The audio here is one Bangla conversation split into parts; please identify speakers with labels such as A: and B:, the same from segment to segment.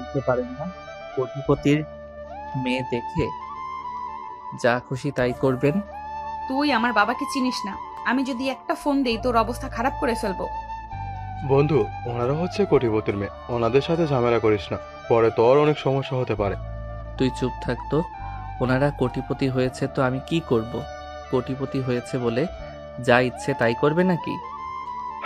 A: বুঝতে পারেন না? কোটিপতির মেয়ে দেখে যা খুশি তাই করবেন।
B: তুই আমার বাবাকে চিনিস না। আমি যদি একটা ফোন দেই তোর অবস্থা খারাপ করে ফেলবো।
C: বন্ধু, ওনারা হচ্ছে কোটিপতির মেয়ে, ওনাদের সাথে ঝামেলা করিস না, পরে তোর অনেক সমস্যা হতে পারে।
A: তুই চুপ থাকতো। ওনারা কোটিপতি হয়েছে তো আমি কি করব? কোটিপতি হয়েছে বলে যা ইচ্ছে তাই করবে নাকি?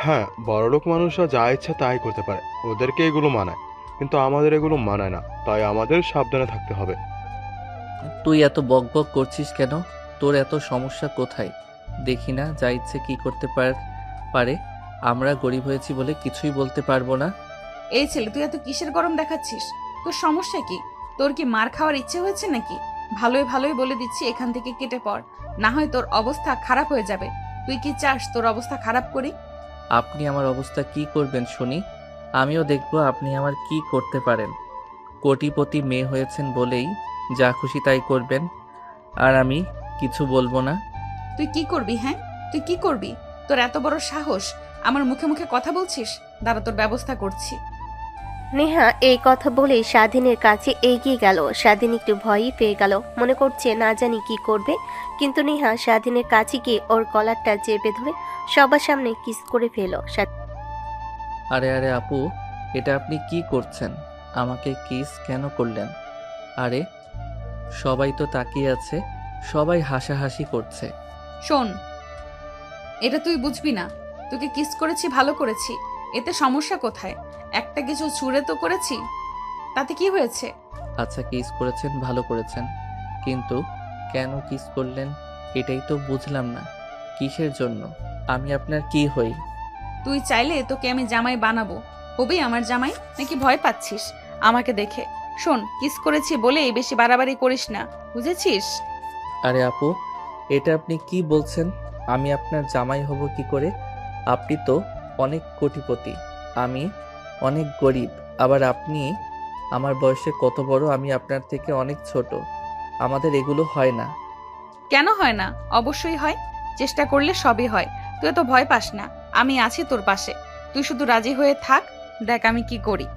C: হ্যাঁ, বড়লোক মানুষরা যা ইচ্ছা তাই করতে পারে, ওদেরকে এগুলো মানায়, কিন্তু আমাদের এগুলো মানায় না, তাই আমাদের সাবধানে থাকতে হবে।
A: তুই এত বকবক করছিস কেন? তোর এত সমস্যা কোথায়? দেখি না যা ইচ্ছে কি করতে পারে। আমরা গরিব হয়েছি বলে কিছুই বলতে পারবো না।
B: এই ছেলে, তুই এত কিসের গরম দেখাচ্ছিস? তোর সমস্যা কি? তোর কি মার খাওয়ার ইচ্ছে হয়েছে নাকি? ভালোই ভালোই বলে দিচ্ছি, এখান থেকে কেটে পড়, না হয় তোর অবস্থা খারাপ হয়ে যাবে। তুই কি চাস তোর অবস্থা খারাপ করি?
A: আপনি আমার অবস্থা কি করবেন শুনি? আমিও দেখব আপনি আমার কি করতে পারেন। কোটিপতি মেয়ে হয়েছেন বলেই যা খুশি তাই করবেন, আর আমি কিছু বলবো না।
B: তুই কি করবি? হ্যাঁ, তুই কি করবি? তোর এত বড় সাহস, আমার মুখে মুখে কথা বলছিস? দাঁড়া, তোর ব্যবস্থা করছি।
D: নেহা এই কথা বলেই স্বাধীনের কাছে এগিয়ে গেল। স্বাধীন একটু ভয়ই পেয়ে গেল, মনে করছে না জানি কি করবে। কিন্তু নেহা স্বাধীনের কাছে গিয়ে ওর কলারটা চেপে ধরে সবার সামনে কিস করে ফেল।
A: আরে আরে আপু, এটা আপনি কি করছেন? আমাকে কিস কেন করলেন? আরে সবাই তো তাকিয়ে আছে, সবাই হাসাহাসি করছে।
B: শোন, এটা তুই বুঝবি না। তোকে কিস করেছি, ভালো করেছি, এতে সমস্যা কোথায়? একটা কিছু ছুঁড়ে তো করেছি, তাতে কি হয়েছে?
A: আচ্ছা কিস করেছেন, ভালো করেছেন, কিন্তু কেন কিস করলেন এটাই তো বুঝলাম না। কিসের জন্য? আমি আপনার কি হই?
B: তুই চাইলে তোকে আমি জামাই বানাবো। হবি আমার জামাই, নাকি ভয় পাচ্ছিস আমাকে দেখে? শোন, কিস করেছি বলে বেশি বাড়াবাড়ি করিস না, বুঝেছিস?
A: আরে আপু, এটা আপনি কি বলছেন? আমি আপনার জামাই হব কি করে? আপনি তো অনেক কোটিপতি, আমি অনেক গরিব। আবার আপনি আমার বয়সে কত বড়, আমি আপনার থেকে অনেক ছোট। আমাদের এগুলো হয় না।
B: কেন হয় না? অবশ্যই হয়। চেষ্টা করলে সবই হয়। তুই এত ভয় পাস না, আমি আছি তোর পাশে। তুই শুধু রাজি হয়ে থাক, দেখ আমি কি করি।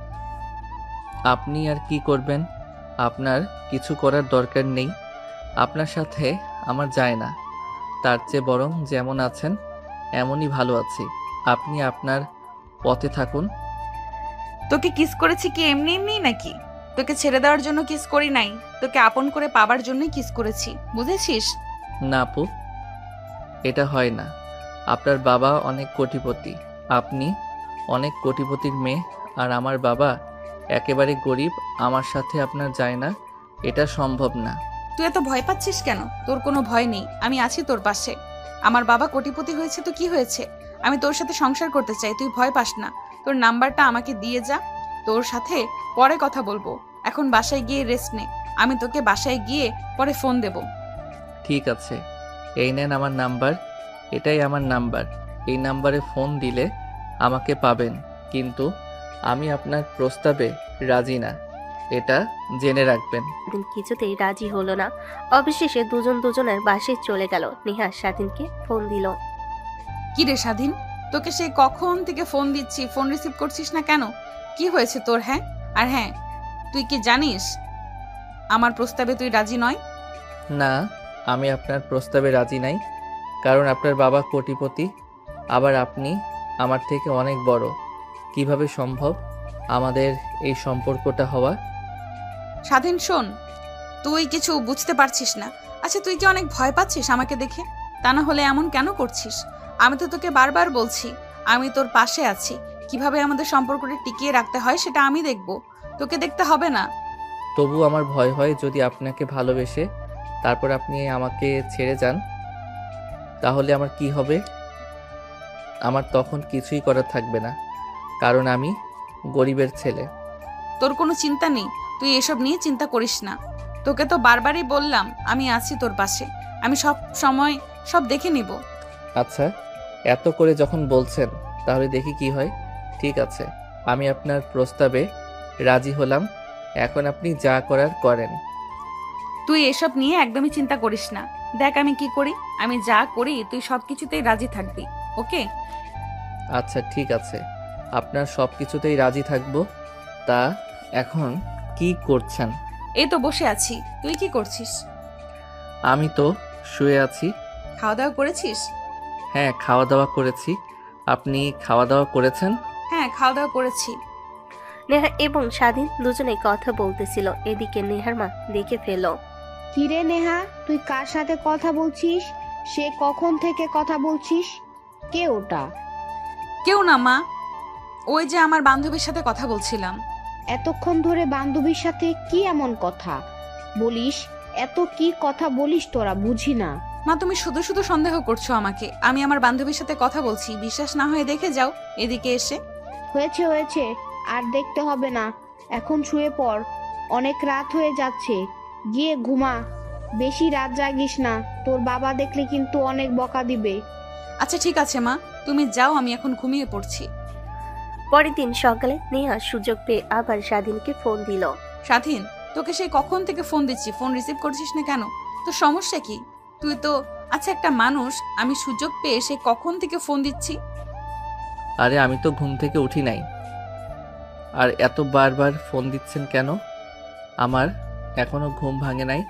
A: আপনি আর কি করবেন? আপনার কিছু করার দরকার নেই। আপনার সাথে আমার যায় না। তার চেয়ে বরং যেমন আছেন এমনই ভালো আছি। আপনি আপনার পথে থাকুন।
B: তোকে কিস করেছি কি এমনি এমনি নাকি? তোকে ছেড়ে দেওয়ার জন্য কিস করি নাই, তোকে আপন করে পাবার জন্যই কিস করেছি, বুঝেছিস?
A: না আপু, এটা হয় না। আপনার বাবা অনেক কোটিপতি, আপনি অনেক কোটিপতির মেয়ে, আর আমার বাবা একেবারে গরিব। আমার সাথে আপনার যায় না, এটা সম্ভব না।
B: তুই এত ভয় পাচ্ছিস কেন? তোর কোনো ভয় নেই, আমি আছি তোর পাশে। আমার বাবা কোটিপতি হয়েছে তো কি হয়েছে? আমি তোর সাথে সংসার করতে চাই, তুই ভয় পাস না। তোর নাম্বারটা আমাকে দিয়ে যা, তোর সাথে পরে কথা বলবো। এখন বাসায় গিয়ে রেস্ট নে, আমি তোকে বাসায় গিয়ে পরে ফোন দেব।
A: ঠিক আছে, এই নেন আমার নাম্বার। এটাই আমার নাম্বার। এই নাম্বারে ফোন দিলে আমাকে পাবেন, কিন্তু আমি আপনার প্রস্তাবে রাজি না, এটা জেনে রাখবেন।
D: স্বাধীন কিছুতেই রাজি হলো না। অবশেষে দুজন দুজনের বাসায় চলে গেল। নেহা স্বাধীনকে ফোন দিল।
B: কি রে স্বাধীন, তোকে সেই কখন থেকে ফোন দিচ্ছি, ফোন রিসিভ করছিস না কেন? কি হয়েছে তোর? হ্যাঁ, আর হ্যাঁ, তুই কি জানিস আমার প্রস্তাবে তুই রাজি নয়?
A: না, আমি আপনার প্রস্তাবে রাজি নাই, কারণ আপনার বাবা কোটিপতি, আবার আপনি আমার থেকে অনেক বড়। কিভাবে সম্ভব আমাদের এই সম্পর্কটা হওয়া?
B: স্বাধীন শোন, তুই কিছু বুঝতে পারছিস না। আচ্ছা, তুই কি অনেক ভয় পাচ্ছিস আমাকে দেখে? তা না হলে এমন কেন করছিস? আমি তো তোকে বারবার বলছি, আমি তোর পাশে আছি। কিভাবে আমাদের সম্পর্কটা টিকিয়ে রাখতে হয় সেটা আমি দেখব, তোকে দেখতে হবে না।
A: তবু আমার ভয় হয় যদি আপনাকে ভালোবেসে তারপর আপনি আমাকে ছেড়ে যান, তাহলে আমার কি হবে? আমার তখন কিছুই করার থাকবে না, কারণ আমি গরিবের ছেলে।
B: তোর কোনো চিন্তা নেই, তুই এসব নিয়ে চিন্তা করিস না। তোকে তো বারবারই বললাম আমি আছি তোর পাশে, আমি সব সময় সব দেখে নিব।
A: আচ্ছা, এত করে যখন বলছেন তাহলে দেখি কি হয়। ঠিক আছে, আমি আপনার প্রস্তাবে রাজি হলাম। এখন আপনি যা করার করেন।
B: তুই এসব নিয়ে একদমই চিন্তা করিস না। দেখ আমি কি করি, আমি যা করি তুই সব কিছুতেই রাজি থাকবি, ওকে?
A: আচ্ছা ঠিক আছে, আপনার সব কিছুতেই রাজি থাকবো। তা এখন কি করছেন?
B: এই তো বসে আছি, তুই কি করছিস?
A: আমি তো শুয়ে আছি।
B: খাওয়া দাওয়া করেছিস?
A: হ্যাঁ, খাওয়া দাওয়া করেছি। আপনি খাওয়া দাওয়া করেছেন?
B: হ্যাঁ, খাওয়া দাওয়া করেছি।
D: নেহা এবং স্বাধীন দুজনে কথা বলতেছিল, এদিকে নেহার মা দেখে ফেল।
E: কিরে নেহা, তুই কার সাথে কথা বলছিস? সে কখন থেকে কথা বলছিস? কে ওটা?
B: কেউ না মা, ওই যে আমার বান্ধবীর সাথে কথা বলছিলাম।
E: এতক্ষণ ধরে বান্ধবীর সাথে কি এমন কথা বলিস? এত কি কথা বলিস তোরা, বুঝি না।
B: মা, তুমি শুধু শুধু সন্দেহ করছো আমাকে। আমি আমার বান্ধবীর সাথে কথা বলছি, বিশ্বাস না হয় দেখে যাও এদিকে এসে।
E: হয়েছে হয়েছে, আর দেখতে হবে না। এখন শুয়ে পড়, অনেক রাত হয়ে যাচ্ছে। গিয়ে ঘুমা, বেশি রাত জাগিস না, তোর বাবা দেখলে কিন্তু অনেক বকা দিবে।
B: আচ্ছা ঠিক আছে মা, তুমি যাও, আমি এখন ঘুমিয়ে পড়ছি।
D: পরের দিন সকালে নেহা সুযোগ পেয়ে আবার স্বাধীনকে ফোন দিল।
B: স্বাধীন, তোকে সেই কখন থেকে ফোন দিচ্ছি, ফোন রিসিভ করছিস না কেন? তোর সমস্যা কি? তুই তো আচ্ছা একটা মানুষ, আমি সুযোগ পেয়ে সে কখন থেকে ফোন দিচ্ছি।
A: আরে আমি তো ঘুম থেকে উঠি নাই। আর এত বারবার ফোন দিচ্ছেন কেন? আমার এখনো ঘুম ভাঙে নাই,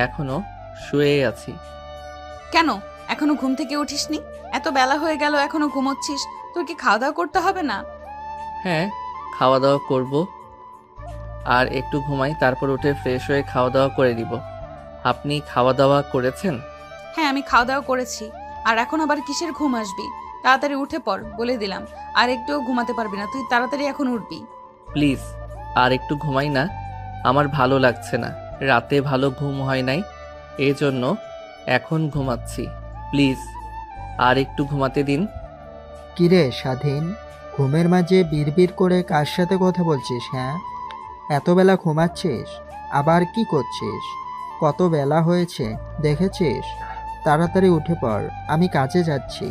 A: এখনো শুয়ে আছি।
B: কেন এখনো ঘুম থেকে উঠিসনি? এত বেলা হয়ে গেল এখনো ঘুমোচ্ছিস, তোর কি খাওয়া দাওয়া করতে হবে না?
A: হ্যাঁ, খাওয়া দাওয়া করব, আর একটু ঘুমাই, তারপর উঠে ফ্রেশ হয়ে খাওয়া দাওয়া করে দিব। আপনি খাওয়া দাওয়া করেছেন?
B: হ্যাঁ, আমি খাওয়া দাওয়া করেছি। আর এখন আবার কিসের ঘুম আসবি? তাড়াতাড়ি উঠে পড়, বলে দিলাম। আর একটুও ঘুমাতে পারবি না, তুই তাড়াতাড়ি এখন উঠবি।
A: প্লিজ আর একটু ঘুমাই না, আমার ভালো লাগছে না, রাতে ভালো ঘুম হয় নাই, এই জন্য এখন ঘুমাচ্ছি। প্লিজ আর একটু ঘুমাতে দিন।
F: কিরে স্বাধীন, ঘুমের মাঝে বিড়বিড় করে কার সাথে কথা বলছিস? হ্যাঁ, এত বেলা ঘুমাচ্ছিস? আবার কি করছিস? কত বেলা হয়েছে দেখেছিস? তাড়াতাড়ি উঠে পড়, আমি কাজে যাচ্ছি।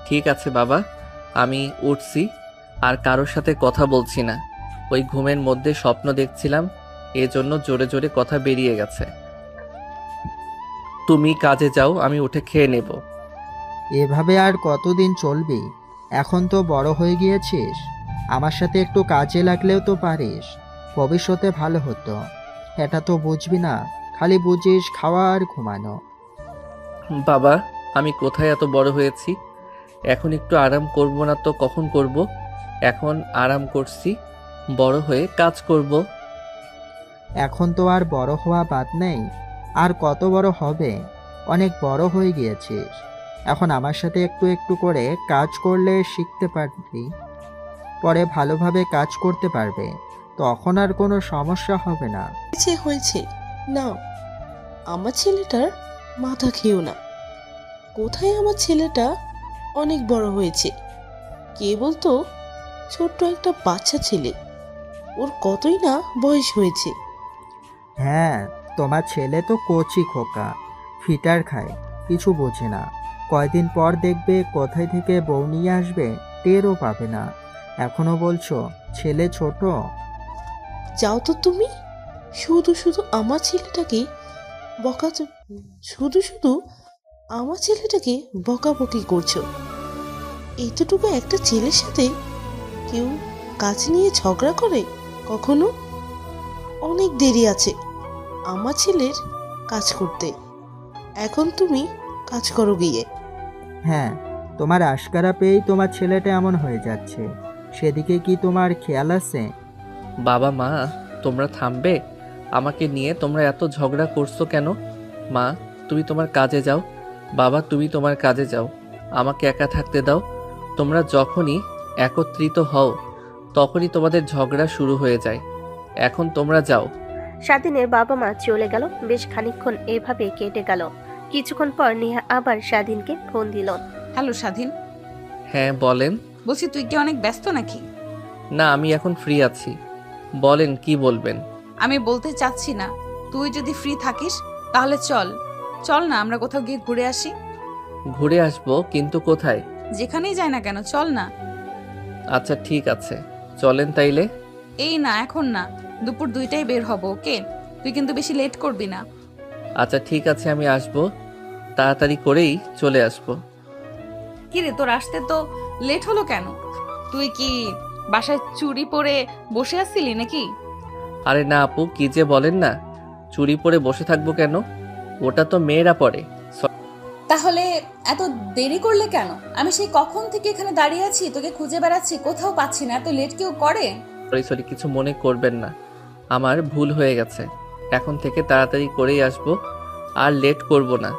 A: ঠিক আছে বাবা, আমি উঠছি, আর কারোর সাথে কথা বলছি না। ওই ঘুমের মধ্যে স্বপ্ন দেখছিলাম, এজন্য জোরে জোরে কথা বেরিয়ে গেছে। তুমি কাজে যাও, আমি উঠে খেয়ে নেব।
F: এভাবে আর কতদিন চলবি? এখন তো বড় হয়ে গিয়েছিস, আমার সাথে একটু কাজে লাগলেও তো পারিস, ভবিষ্যতে ভালো হতো। এটা তো বুঝবি না, খালি বুঝিস খাওয়া আর ঘুমানো।
A: বাবা, আমি কোথায় এত বড় হয়েছি? এখন একটু আরাম করব না তো কখন করব? এখন আরাম করছি, বড় হয়ে কাজ করব।
F: এখন তো আর বড় হওয়া বাদ নেই, আর কত বড় হবে? অনেক বড় হয়ে গিয়েছিস, এখন আমার সাথে একটু একটু করে কাজ করলে শিখতে পারবি, পরে ভালোভাবে কাজ করতে পারবে, তখন আর কোনো সমস্যা হবে না।
G: হয়েছে হয়েছে, না আমার ছেলেটার মাথা খেও না। কোথায় আমার ছেলেটা অনেক বড় হয়েছে, কে বলতো ছোট্ট একটা বাচ্চা ছেলে, ওর কতই না বয়স হয়েছে।
F: হ্যাঁ, তোমার ছেলে তো কচি খোকা, ফিটার খায়, কিছু বোঝে না। কয়দিন পর দেখবে কোথায় থেকে বউ নিয়ে আসবে, টেরও পাবে না। এখনো বলছো ছেলে ছোট?
G: যাও তো তুমি, শুধু শুধু আমার ছেলেটাকে বকা শুধু শুধু আমার ছেলেটাকে বকাবকি করছো। এতটুকু একটা ছেলের সাথে কেউ কাজ নিয়ে ঝগড়া করে কখনো? অনেক দেরি আছে আমার ছেলের কাজ করতে, এখন তুমি কাজ করো গিয়ে।
F: হ্যাঁ, তোমার আশকারা পেয়েই তোমার ছেলেটা এমন হয়ে যাচ্ছে, সেদিকে কি তোমার খেয়াল আছে?
A: বাবা মা, তোমরা থামবে? আমাকে নিয়ে তোমরা এত ঝগড়া করছো কেন? মা, তুমি তোমার কাজে যাও, বাবা তুমি তোমার কাজে যাও, আমাকে একা থাকতে দাও। তোমরা যখনই একত্রিত হও তখনই তোমাদের ঝগড়া শুরু হয়ে যায়। এখন তোমরা যাও।
D: স্বাধীনের বাবা মা চলে গেল। বেশ খানিকক্ষণ এভাবে কেটে গেল। কিছুক্ষণ পর নেহা আবার স্বাধীনকে ফোন দিল।
B: হ্যালো স্বাধীন,
A: হ্যাঁ বলেন।
B: বলছি তুই কি অনেক ব্যস্ত নাকি?
A: না, আমি এখন ফ্রি আছি, বলেন কি বলবেন।
B: আমি বলতে চাচ্ছি না, তুই যদি ফ্রি থাকিস তাহলে চল চল না, আমরা কোথাও গিয়ে ঘুরে আসি।
A: ঘুরে আসবো, কিন্তু কোথায়?
B: যেখানেই যাই না কেন, চল না।
A: আচ্ছা ঠিক আছে, চলেন তাইলে।
B: এই না, এখন না, দুপুর 2টায় বের হব, ওকে? তুই কিন্তু বেশি লেট করবি না।
A: আচ্ছা ঠিক আছে, আমি আসবো, তাড়াতাড়ি করেই চলে আসবো।
B: কিরে, তোর আসতে তো লেট হলো কেন? তুই কি বাসায় চুরি পরে বসে আসছিলি নাকি?
A: আরে না আপু, কি যে বলেন না, চুরি পরে বসে থাকবো কেন? ওটা তো মেয়েরা পরে।
B: তাহলে এত দেরি করলে কেন? আমি সেই কখন থেকে এখানে দাঁড়িয়ে আছি, তোকে খুঁজে বেড়াচ্ছি, কোথাও পাচ্ছি না। এত লেট কেউ করে?
A: সরি সরি, কিছু মনে করবেন না, আমার ভুল হয়ে গেছে। এখন থেকে তাড়াতাড়ি করেই আসবো, আর লেট করব না।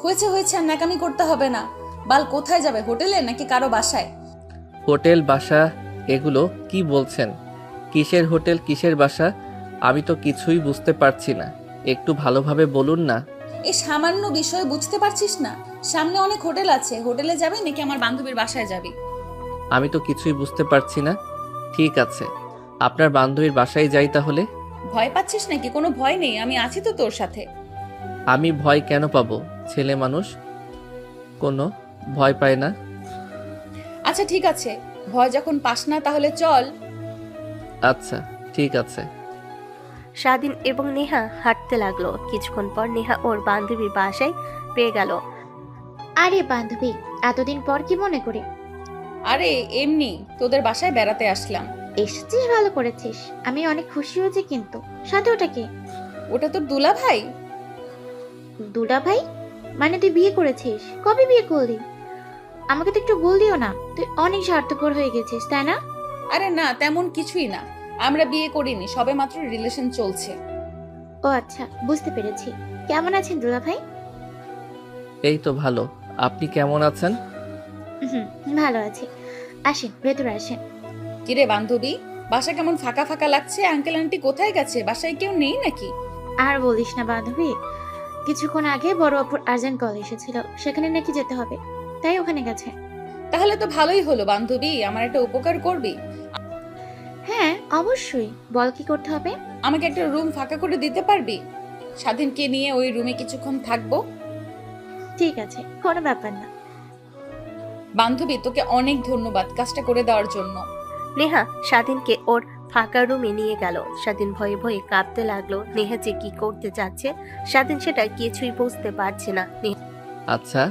B: হয়েছে হয়েছে, আর ন্যাকামি করতে হবে না। বাল কোথায় যাবে, হোটেলে নাকি কারো বাসায়?
A: হোটেল, বাসা, এগুলো কি বলছেন? কিসের হোটেল, কিসের বাসা? আমি তো কিছুই বুঝতে পারছি না, একটু ভালোভাবে বলুন না।
B: এই সামান্য বিষয় বুঝতে পারছিস না? সামনে অনেক হোটেল আছে, হোটেলে যাবি নাকি আমার বান্ধবীর বাসায় যাবি?
A: আমি তো কিছুই বুঝতে পারছি না। ঠিক আছে, আপনার বান্ধবীর বাসায় যাই তাহলে।
B: ভয় পাচ্ছিস নাকি? কোনো ভয় নেই, আমি আছি তো তোর সাথে।
A: আমি ভয় কেন পাবো? ছেলে মানুষ, কোনো ভয় পায় না।
B: আচ্ছা ঠিক আছে, ভয় যখন পাস না তাহলে চল।
A: আচ্ছা ঠিক আছে।
D: স্বাধীন এবং নেহা হাঁটতে লাগলো। কিছুক্ষণ পর নেহা ওর বান্ধবীর বাসায় পেয়ে গেল।
H: আরে বান্ধবী, এতদিন পর কি মনে করে?
B: আরে এমনি তোদের বাসায় বেড়াতে আসলাম।
H: এসেছিস, ভালো করেছিস। আমি অনেক খুশি হয়েছি, কিন্তু সাথে ওটা কে?
B: ওটা তোর দুলা ভাই।
H: দুলা ভাই? মানে তুই বিয়ে করেছিস? কবে বিয়ে করলি? আমাকে তো একটু বল দিও না। তুই অনেক স্বার্থপর হয়ে গেছিস, তাই না?
B: আরে না, তেমন কিছুই না, আমরা বিয়ে করিনি, সবে মাত্র রিলেশন চলছে।
H: ও আচ্ছা, বুঝতে পেরেছি। কেমন আছেন দুলা ভাই?
A: এই তো ভালো, আপনি কেমন আছেন?
H: হুম, ভালো আছি। আসেন, ভেতরে আসেন।
B: কিরে বান্ধবী, বাসা কেমন ফাঁকা ফাঁকা লাগছে? আঙ্কেল আন্টি কোথায় গেছে? বাসায় কেউ নেই নাকি?
H: আর বলিস না বান্ধবী, কিছুক্ষণ আগে বড় অপুর আর্জেন্ট কল এসেছিল, সেখানে নাকি যেতে হবে, তাই ওখানে গেছে।
B: তাহলে তো ভালোই হলো বান্ধবী, আমার একটা উপকার করবি?
H: হ্যাঁ অবশ্যই, বল কি করতে হবে?
B: আমাকে একটা রুম ফাঁকা করে দিতে পারবি? স্বাধীনকে নিয়ে ওই রুমে কিছুক্ষণ থাকবো।
H: ঠিক আছে, কোনো ব্যাপার না।
B: বান্ধবী, তোকে অনেক ধন্যবাদ কাজটা করে দেওয়ার জন্য।
D: নেহা স্বাধীনকে ওর ফাঁকা রুমে নিয়ে গেল। স্বাধীন ভয়ে ভয়ে কাঁপতে লাগলো। নেহা যে কি করতে যাচ্ছে স্বাধীন সেটা কিছুই বুঝতে পারছে না।
A: আচ্ছা,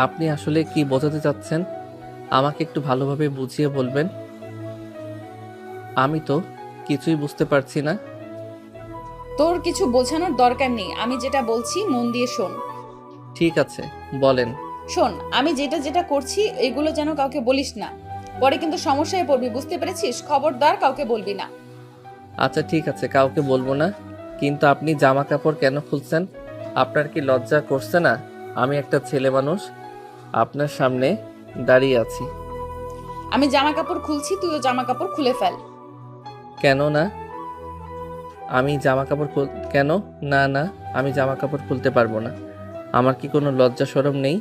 A: আপনি আসলে কি বোঝাতে চাচ্ছেন? আমাকে একটু ভালোভাবে বুঝিয়ে বলবেন। আমি তো কিছুই বুঝতে পারছি না।
B: তোর কিছু বোঝানোর দরকার নেই, আমি যেটা বলছি মন দিয়ে শোন।
A: ঠিক আছে, বলেন।
B: শোন, আমি যেটা যেটা করছি এগুলো যেন কাউকে বলিস না, পরে কিন্তু সমস্যায় পড়বি, বুঝতে পেরেছিস? খবরদার কাউকে বলবি না।
A: আচ্ছা ঠিক আছে, কাউকে বলবো না। কিন্তু আপনি জামা কাপড় কেন খুলছেন? আপনার কি লজ্জা করছে না? আমি একটা ছেলে মানুষ, আপনার সামনে দাঁড়িয়ে আছি।
B: আমি জামা কাপড় খুলছি, তুইও জামা কাপড় খুলে ফেল।
A: কেন না? আমি জামা কাপড় কেন? না না, আমি জামা কাপড় খুলতে পারবো না। আমার কি কোনো লজ্জা শরম নেই?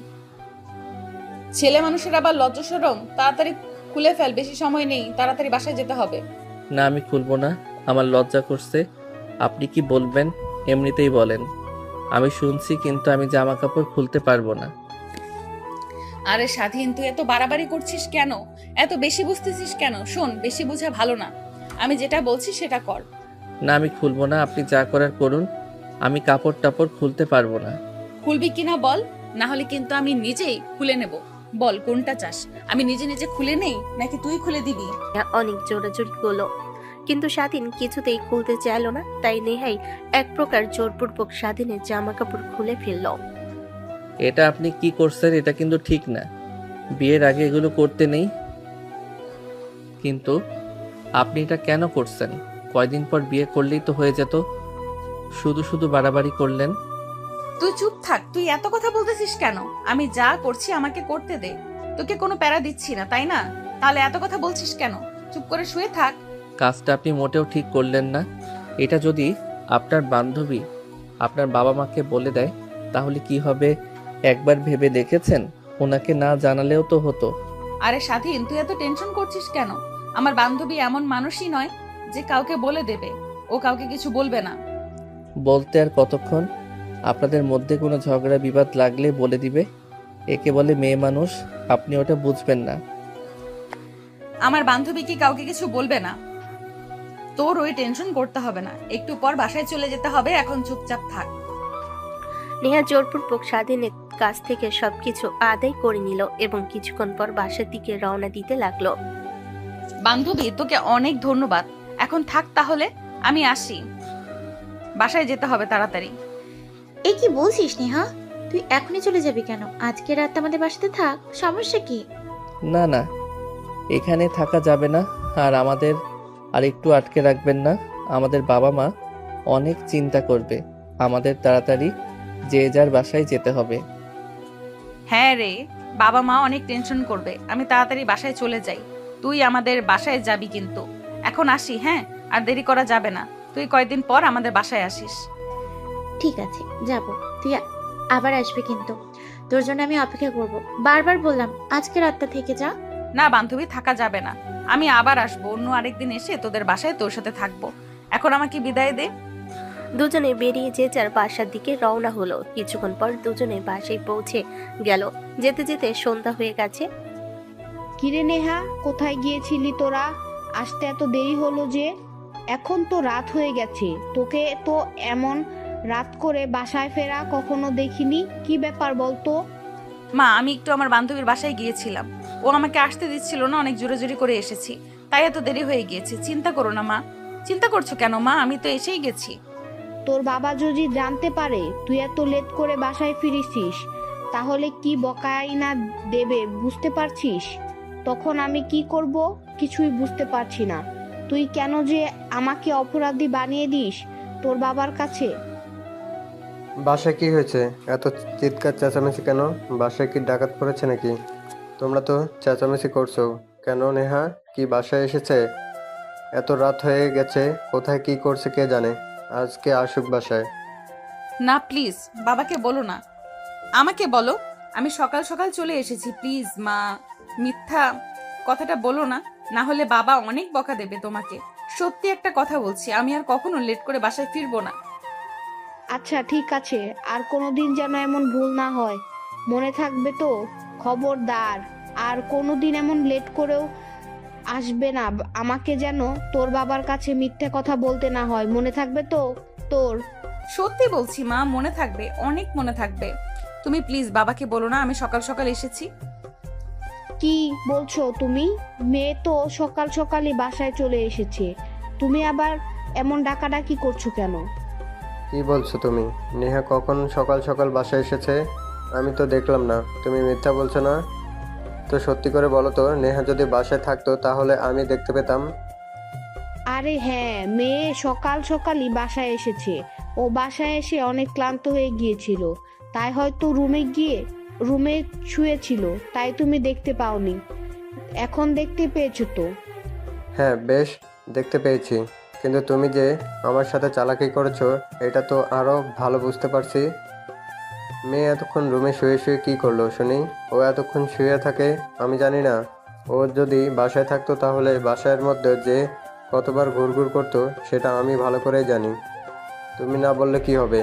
B: ছেলে মানুষের আবার লজ্জা শরম? তাড়াতাড়ি খুলে ফেল, বেশি সময় নেই, তাড়াতাড়ি বাসায় যেতে হবে।
A: না, আমি খুলবো না, আমার লজ্জা করছে। আপনি কি বলবেন এমনিতেই বলেন। আমি শুনছি, কিন্তু আমি জামা কাপড় খুলতে পারবো না।
B: আরে স্বাধীন, তুই এত বাড়াবাড়ি করছিস কেন? এত বেশি বুঝতেছিস কেন? শোন, বেশি বোঝা ভালো না, আমি যেটা বলছি সেটা কর।
A: না, আমি খুলবো না, আপনি যা করার করুন। আমি কাপড় টাপড় খুলতে পারবো না।
B: খুলবি কিনা বল, না হলে কিন্তু আমি নিজেই খুলে নেব। বল কোনটা চাস, আমি নিজে নিজে খুলে নেই নাকি তুই খুলে দিবি?
D: নেহা অনেক জোরাজোরি করলো, কিন্তু স্বাধীন কিছুতেই খুলতে চাইলো না। তাই নেহাই এক প্রকার জোরপূর্বক স্বাধীনের জামা কাপড় খুলে ফেললো।
A: এটা আপনি কি করছেন? এটা কিন্তু ঠিক না, বিয়ের আগে এগুলো করতে নেই। কিন্তু আপনি এটা কেন করছেন? কয়দিন পর বিয়ে করলেই তো হয়ে যেত, শুধু শুধু বাড়াবাড়ি করলেন।
B: তুই চুপ থাক, তুই এত কথা বলতেছিস কেন? আমি যা করছি আমাকে করতে দে, তোকে কোনো প্যারা দিচ্ছি না, তাই না? তাহলে এত কথা বলছিস কেন? চুপ করে শুয়ে থাক।
A: কাজটা আপনি মোটেও ঠিক করলেন না। এটা যদি আপনার বান্ধবী আপনার বাবা মাকে বলে দেয় তাহলে কি হবে একবার ভেবে দেখেছেন? ওনাকে না জানালেও তো হতো।
B: আরে স্বাধীন, তুই এত টেনশন করছিস কেন? আমার বান্ধবী এমন মানুষই নয় যে কাউকে বলে দেবে, ও কাউকে কিছু বলবে না।
A: বলতে আর কতক্ষণ? আপনাদের মধ্যে কোনো ঝগড়া বিবাদ লাগলে বলে দিবে। একে বলে মেয়ে মানুষ, আপনি ওটা বুঝবেন না।
B: আমার বান্ধবী কি কাউকে কিছু বলবে না? তোর ওই টেনশন করতে হবে না, একটু পর বাসায় চলে যেতে হবে, এখন চুপচাপ থাক।
D: নেহা জোরপূর্বক স্বাধীনের কাছ থেকে সবকিছু আদায় করে নিল এবং কিছুক্ষণ পর বাসার দিকে রওনা দিতে লাগলো।
B: বান্ধবী, তোকে অনেক ধন্যবাদ, এখন থাক তাহলে, আমি আসি, বাসায় যেতে হবে তাড়াতাড়ি।
H: এ কি বলছিস নেহা? তুই এখনই চলে যাবি কেন? আজকে রাত আমাদের বাসাতে থাক, সমস্যা কি?
A: না না, এখানে থাকা যাবে না। আর আমাদের আর একটু আটকে রাখবেন না। আমাদের বাবা মা অনেক চিন্তা করবে। আমাদের তাড়াতাড়ি যে যার বাসায় যেতে হবে।
B: হ্যাঁ রে, বাবা মা অনেক টেনশন করবে। আমি তাড়াতাড়ি বাসায় চলে যাই, তুই আমাদের বাসায় যাবি কিন্তু। এখন আসি, হ্যাঁ? আর দেরি করা যাবে না। তুই কয়েকদিন পর আমাদের বাসায় আসিস।
H: ঠিক আছে, যাব। তুই আবার আসবি কিন্তু। তোর জন্য আমি অপেক্ষা করব। বারবার বললাম আজকে রাতটা থেকে যা।
B: না বান্ধবী, থাকা যাবে না। আমি আবার আসবো, অন্য আরেকদিন এসে তোদের বাসায় তোর সাথে থাকবো। এখন আমাকে বিদায় দে।
D: দুজনে বেরিয়ে যে যার বাসার দিকে রওনা হলো। কিছুক্ষণ পর দুজনে বাসায় পৌঁছে গেল। যেতে যেতে সন্ধ্যা হয়ে গেছে।
E: কিরে নেহা, কোথায় গিয়েছিলি তোরা? আসতে এত দেরি হলো যে? এখন তো রাত হয়ে গেছে, তোকে তো এমন রাত করে বাসায় ফেরা কখনো দেখিনি। কি ব্যাপার বলতো?
B: মা, আমি একটু আমার বান্ধবীর বাসায় গিয়েছিলাম। ও আমাকে আসতে দিচ্ছিল না, অনেক জোরে জোরে করে এসেছি, তাই এত দেরি হয়ে গিয়েছে। চিন্তা করো না মা। চিন্তা করছো কেন মা? আমি তো এসেই গেছি।
E: তোর বাবা যদি জানতে পারে তুই এত লেট করে বাসায় ফিরেছিস, তাহলে কি বকাই না দেবে বুঝতে পারছিস? তখন আমি কি করব কিছুই বুঝতে পারছি না। তুই কেন যে আমাকে অপরাধী বানিয়ে দিস তোর বাবার কাছে?
I: বাসায় কি হয়েছে? এত চিৎকার চেঁচামেচি কেন? বাসায় কি ডাকাত পড়েছে নাকি? তোমরা তো চেঁচামেচি করছো কেন? নেহা কি বাসায় এসেছে? এত রাত হয়ে গেছে, কোথায় কি করছে কে জানে। আজকে আসুক বাসায়।
B: না প্লিজ, বাবাকে বলো না, আমাকে বলো। আমি সকাল সকাল চলে এসেছি, প্লিজ মা। মিথ্যা কথাটা বলো না, না হলে বাবা অনেক বকা দেবে তোমাকে। সত্যি একটা কথা বলছি, আমি আর কখনো লেট করে বাসায় ফিরবো না।
E: আচ্ছা ঠিক আছে, আর কোনোদিন যেন এমন ভুল না হয়, মনে থাকবে তো? খবরদার আর কোনোদিন এমন লেট করেও আসবে না। আমাকে যেন তোর বাবার কাছে মিথ্যে কথা বলতে না হয়, মনে থাকবে তো তোর?
B: সত্যি বলছি মা, মনে থাকবে, অনেক মনে থাকবে। তুমি প্লিজ বাবাকে বলো না আমি সকাল সকাল এসেছি।
E: কি বলছো তুমি? মেয়ে তো সকাল সকালই বাসায় চলে এসেছে, তুমি আবার এমন ডাকাডাকি করছো কেন?
I: কি বলছো তুমি? নেহা কখন সকাল সকাল বাসায় এসেছে? আমি তো দেখলাম না। তুমি মিথ্যা বলছো না তো? সত্যি করে বলো তো, নেহা যদি বাসায় থাকতো তাহলে আমি দেখতে পেতাম।
E: আরে হ্যাঁ, মেয়ে সকাল সকালই বাসায় এসেছে। ও বাসায় এসে অনেক ক্লান্ত হয়ে গিয়েছিল, তাই হয়তো রুমে শুয়েছিল, তাই তুমি দেখতে পাওনি। এখন দেখতে পেয়েছো তো?
I: হ্যাঁ বেশ, দেখতে পেয়েছি। কিন্তু তুমি যে আমার সাথে চালাকি করেছো এটা তো আরো ভালো বুঝতে পারছি। মেয়ে এতক্ষণ রুমে শুয়ে শুয়ে কি করলো শুনি? ও এতক্ষণ শুয়ে থাকে আমি জানি না? ও যদি বাসায় থাকতো তাহলে বাসার মধ্যে যে কতবার ঘুরঘুর করতো সেটা আমি ভালো করেই জানি। তুমি না বললে কি হবে?